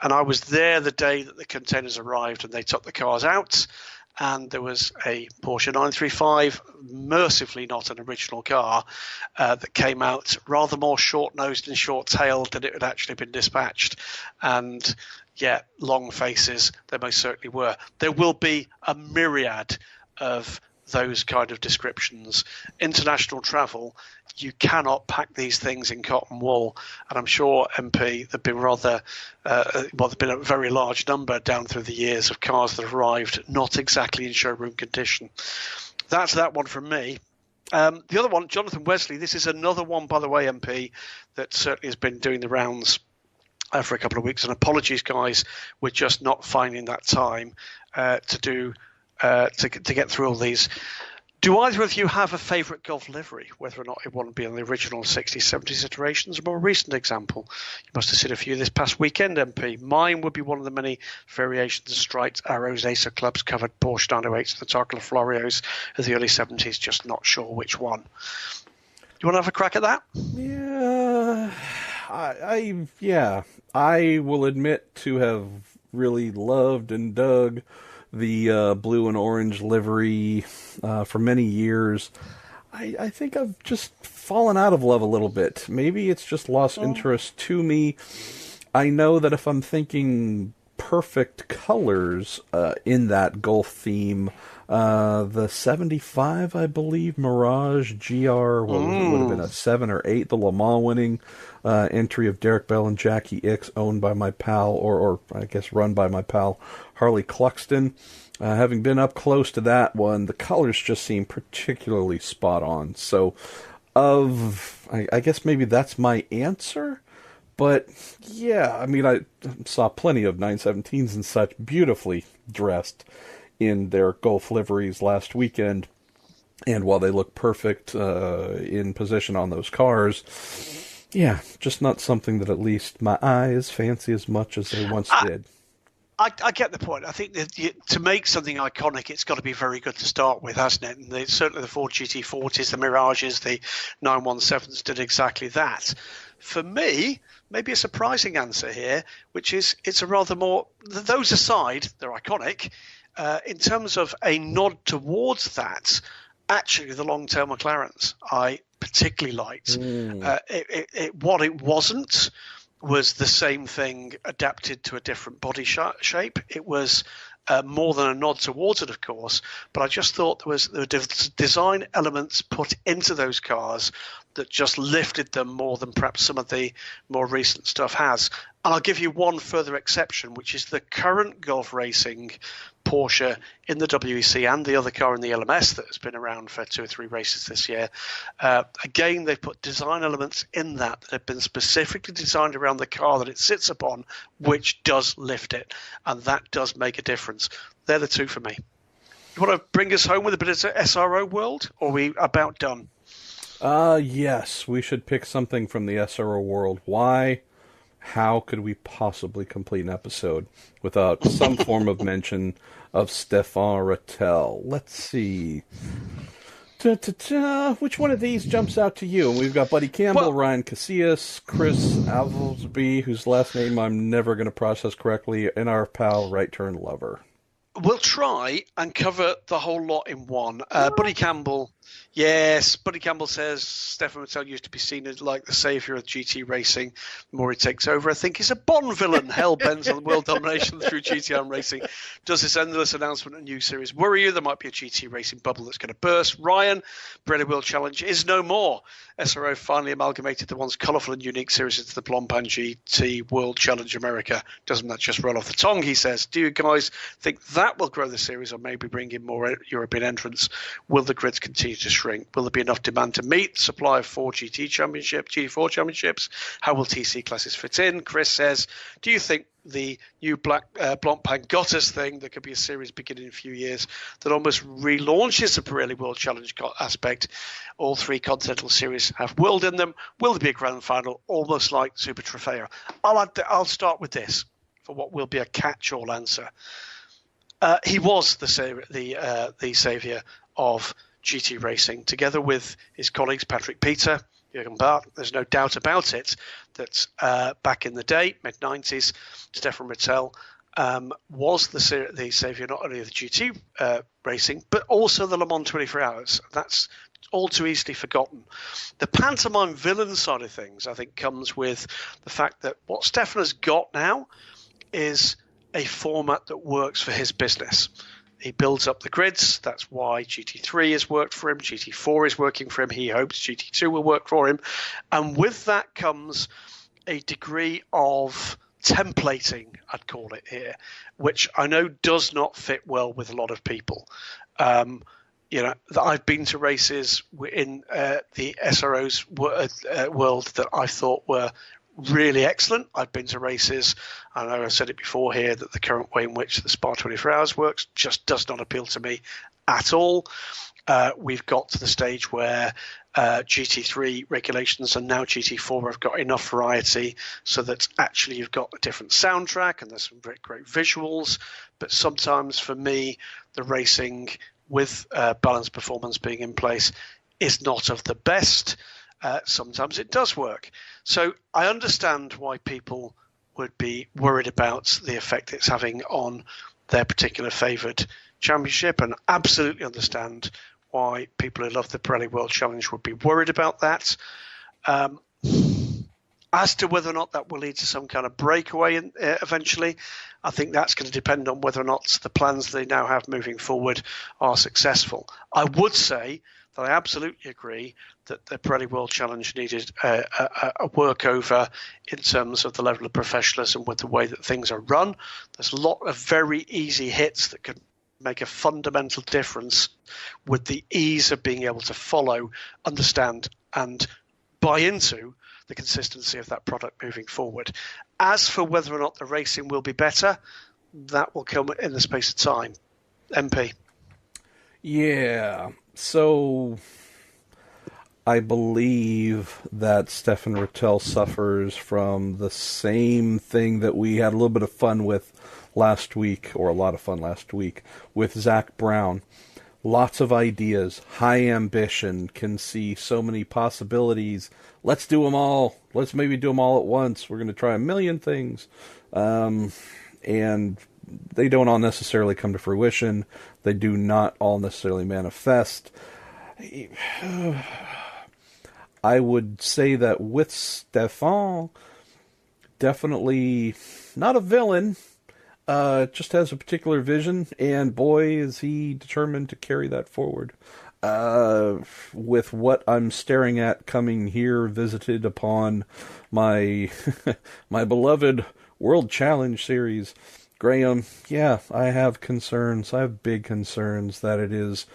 B: and I was there the day that the containers arrived and they took the cars out. And there was a Porsche 935, mercifully not an original car, that came out rather more short-nosed and short-tailed than it had actually been dispatched. And, yeah, long faces, there most certainly were. There will be a myriad of those kind of descriptions. International travel, you cannot pack these things in cotton wool, and I'm sure MP there've been there've been a very large number down through the years of cars that have arrived not exactly in showroom condition. That's that one from me. The other one, Jonathan Wesley, this is another one, by the way, MP, that certainly has been doing the rounds for a couple of weeks, and apologies, guys, we're just not finding that time to get through all these. Do either of you have a favourite Golf livery, whether or not it want to be on the original 60s, 70s iterations? A more recent example, you must have seen a few this past weekend, MP. Mine would be one of the many variations of stripes, arrows, Acer clubs, covered Porsche 908s, the Tarkla Florios of the early 70s, just not sure which one. You want to have a crack at that?
A: Yeah, I will admit to have really loved and dug the blue and orange livery for many years. I think I've just fallen out of love a little bit. Maybe it's just lost interest to me. I know that if I'm thinking perfect colors in that Golf theme, the 75, I believe, Mirage GR, would have been a 7 or 8, the Le Mans winning entry of Derek Bell and Jackie Ickx, owned by my pal, or I guess run by my pal, Harley Cluxton. Having been up close to that one, the colors just seem particularly spot on. So, I guess maybe that's my answer. But, yeah, I mean, I saw plenty of 917s and such beautifully dressed in their Golf liveries last weekend. And while they look perfect in position on those cars, Yeah, just not something that at least my eyes fancy as much as they once did.
B: I get the point. I think that to make something iconic, it's got to be very good to start with, hasn't it? And certainly the Ford GT40s, the Mirages, the 917s did exactly that. For me, maybe a surprising answer here, which is it's a rather more, those aside, they're iconic. In terms of a nod towards that, actually the long-tail McLarens I particularly liked. What it wasn't was the same thing adapted to a different body shape. It was more than a nod towards it, of course, but I just thought there were design elements put into those cars that just lifted them more than perhaps some of the more recent stuff has. And I'll give you one further exception, which is the current Gulf Racing Porsche in the WEC and the other car in the LMS that has been around for 2 or 3 races this year. Again, they've put design elements in that have been specifically designed around the car that it sits upon, which does lift it. And that does make a difference. They're the two for me. You want to bring us home with a bit of SRO world, or are we about done?
A: Yes, we should pick something from the SRO world. Why? How could we possibly complete an episode without some form of mention of Stefan Rattel? Let's see. Which one of these jumps out to you? And we've got Buddy Campbell, Ryan Casillas, Chris Avalsby, whose last name I'm never going to process correctly, and our pal Right Turn Lover.
B: We'll try and cover the whole lot in one. Buddy Campbell, yes. Buddy Campbell says Stefan Rattel used to be seen as like the saviour of GT racing. The more he takes over, I think he's a Bond villain, hell-bent on world domination through GTR racing. Does this endless announcement and new series worry you? There might be a GT racing bubble that's going to burst. Ryan, Pirelli World Challenge is no more. SRO finally amalgamated the once colourful and unique series into the Blancpain GT World Challenge America. Doesn't that just roll off the tongue, he says. Do you guys think that will grow the series or maybe bring in more European entrants? Will the grids continue to shrink? Will there be enough demand to meet supply of 4 GT4 championships? How will TC classes fit in? Chris says, do you think the new Blancpain got us thing, there could be a series beginning in a few years that almost relaunches the Pirelli World Challenge aspect? All 3 continental series have world in them. Will there be a grand final, almost like Super Trofeo? I'll start with this for what will be a catch-all answer. He was the saviour of GT racing, together with his colleagues Patrick Peter, Jürgen Bart. There's no doubt about it that back in the day, mid-90s, Stefan Rattel was the saviour not only of the GT racing, but also the Le Mans 24 Hours. That's all too easily forgotten. The pantomime villain side of things, I think, comes with the fact that what Stefan has got now is a format that works for his business. He builds up the grids. That's why GT3 has worked for him. GT4 is working for him. He hopes GT2 will work for him. And with that comes a degree of templating, I'd call it here, which I know does not fit well with a lot of people. I've been to races in the SRO's world that I thought were really excellent. I've been to races, I know I've said it before here, that the current way in which the Spa 24 Hours works just does not appeal to me at all. We've got to the stage where GT3 regulations and now GT4 have got enough variety so that actually you've got a different soundtrack and there's some great visuals. But sometimes for me, the racing with balanced performance being in place is not of the best. Sometimes it does work. So I understand why people would be worried about the effect it's having on their particular favoured championship, and absolutely understand why people who love the Pirelli World Challenge would be worried about that. As to whether or not that will lead to some kind of breakaway eventually, I think that's going to depend on whether or not the plans they now have moving forward are successful. I would say that I absolutely agree that the Pirelli World Challenge needed a workover in terms of the level of professionalism with the way that things are run. There's a lot of very easy hits that could make a fundamental difference with the ease of being able to follow, understand, and buy into the consistency of that product moving forward. As for whether or not the racing will be better, that will come in the space of time. MP.
A: Yeah, so I believe that Stefan Rattel suffers from the same thing that we had a little bit of fun with last week, or a lot of fun last week, with Zach Brown. Lots of ideas, high ambition, can see so many possibilities. Let's do them all. Let's maybe do them all at once. We're going to try a million things. And they don't all necessarily come to fruition. They do not all necessarily manifest. I would say that with Stefan, definitely not a villain, just has a particular vision, and boy, is he determined to carry that forward. With what I'm staring at coming here, visited upon my my beloved World Challenge Series, Graham, yeah, I have concerns. I have big concerns that it is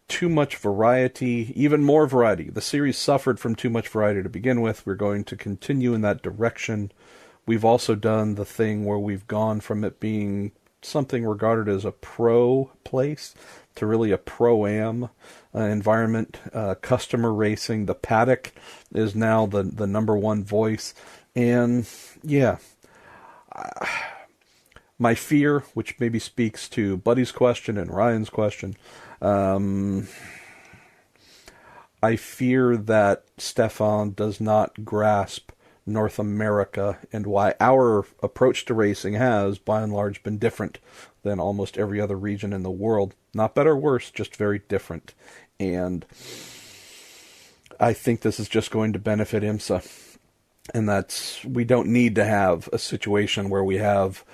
A: too much variety, even more variety. The series suffered from too much variety to begin with. We're going to continue in that direction. We've also done the thing where we've gone from it being something regarded as a pro place to really a pro-am environment. Customer racing, the paddock is now the number one voice. And yeah, my fear, which maybe speaks to Buddy's question and Ryan's question, I fear that Stefan does not grasp North America and why our approach to racing has, by and large, been different than almost every other region in the world. Not better or worse, just very different. And I think this is just going to benefit IMSA. And we don't need to have a situation where we have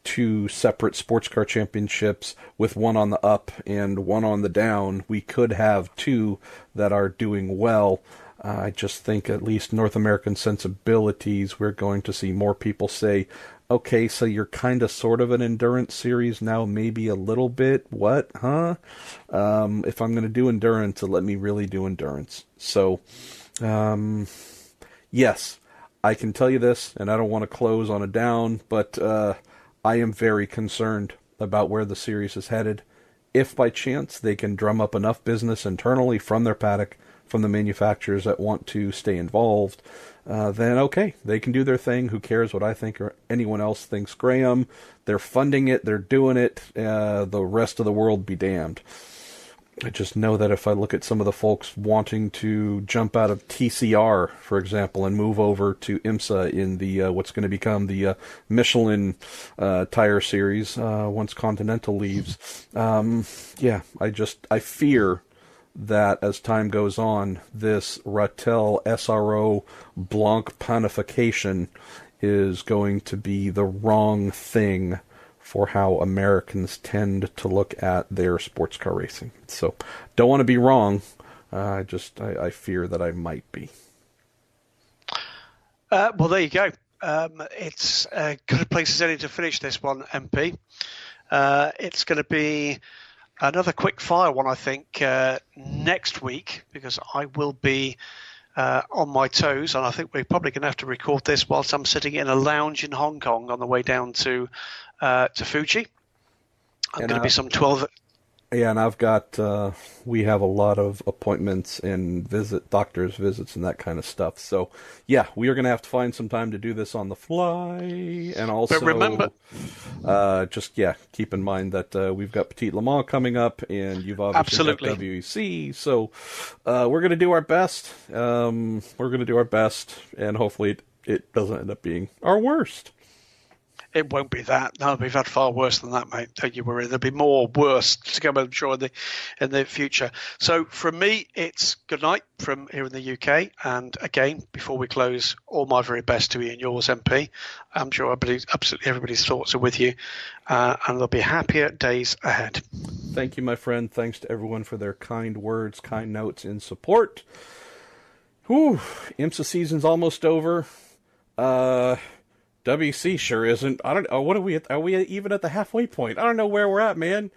A: two separate sports car championships with one on the up and one on the down. We could have two that are doing well. I just think at least North American sensibilities, we're going to see more people say, okay, so you're kind of sort of an endurance series now, maybe a little bit. What? Huh? If I'm going to do endurance, let me really do endurance. So, yes, I can tell you this, and I don't want to close on a down, but I am very concerned about where the series is headed. If by chance they can drum up enough business internally from their paddock, from the manufacturers that want to stay involved, then okay, they can do their thing. Who cares what I think or anyone else thinks? Graham, they're funding it, they're doing it, the rest of the world be damned. I just know that if I look at some of the folks wanting to jump out of TCR, for example, and move over to IMSA in the what's going to become the Michelin tire series once Continental leaves, I fear that as time goes on, this Rattel SRO Blanc panification is going to be the wrong thing for how Americans tend to look at their sports car racing. So, don't want to be wrong. I fear that I might be.
B: Well, there you go. It's good a place as any to finish this one, MP. It's going to be another quick fire one, I think, next week, because I will be on my toes, and I think we're probably going to have to record this whilst I'm sitting in a lounge in Hong Kong on the way down to Fuji. I'm going to be some 12.
A: Yeah, and I've got, we have a lot of appointments and doctor's visits and that kind of stuff. So, yeah, we are going to have to find some time to do this on the fly. And also,
B: but remember,
A: keep in mind that we've got Petit Le Mans coming up, and you've obviously got WEC. So, we're going to do our best. And hopefully it doesn't end up being our worst.
B: It won't be that. No, we've had far worse than that, mate. Don't you worry. There'll be more worse to come, I'm sure, in the future. So from me, it's good night from here in the UK. And again, before we close, all my very best to you and yours, MP. I'm sure absolutely everybody's thoughts are with you. And there'll be happier days ahead.
A: Thank you, my friend. Thanks to everyone for their kind words, kind notes, and support. Whew, IMSA season's almost over. WC sure isn't. I don't know. What are we at? Are we even at the halfway point? I don't know where we're at, man.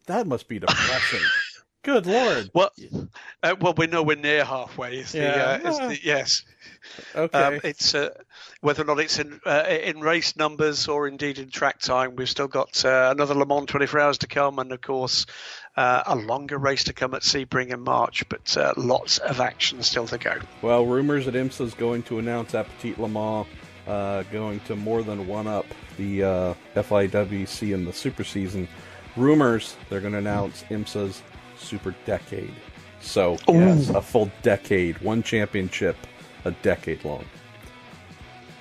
A: That must be depressing. Good Lord.
B: Well, we're nowhere near halfway. Yes.
A: Okay.
B: It's whether or not it's in race numbers or indeed in track time. We've still got another Le Mans 24 hours to come, and of course, A longer race to come at Sebring in March, but lots of action still to go.
A: Well, rumors that IMSA is going to announce Appetit Le Mans, going to more than one-up the FIA WEC in the Super Season. Rumors they're going to announce IMSA's Super Decade. So, yes, a full decade, one championship, a decade long.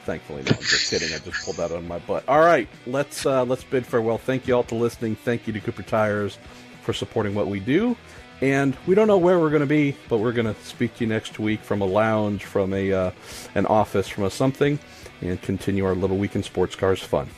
A: Thankfully, no, I'm just kidding. I just pulled that out of my butt. All right, let's bid farewell. Thank you all for listening. Thank you to Cooper Tires for supporting what we do. And we don't know where we're going to be, but we're going to speak to you next week from a lounge, from an office, from a something, and continue our little week in sports cars fun.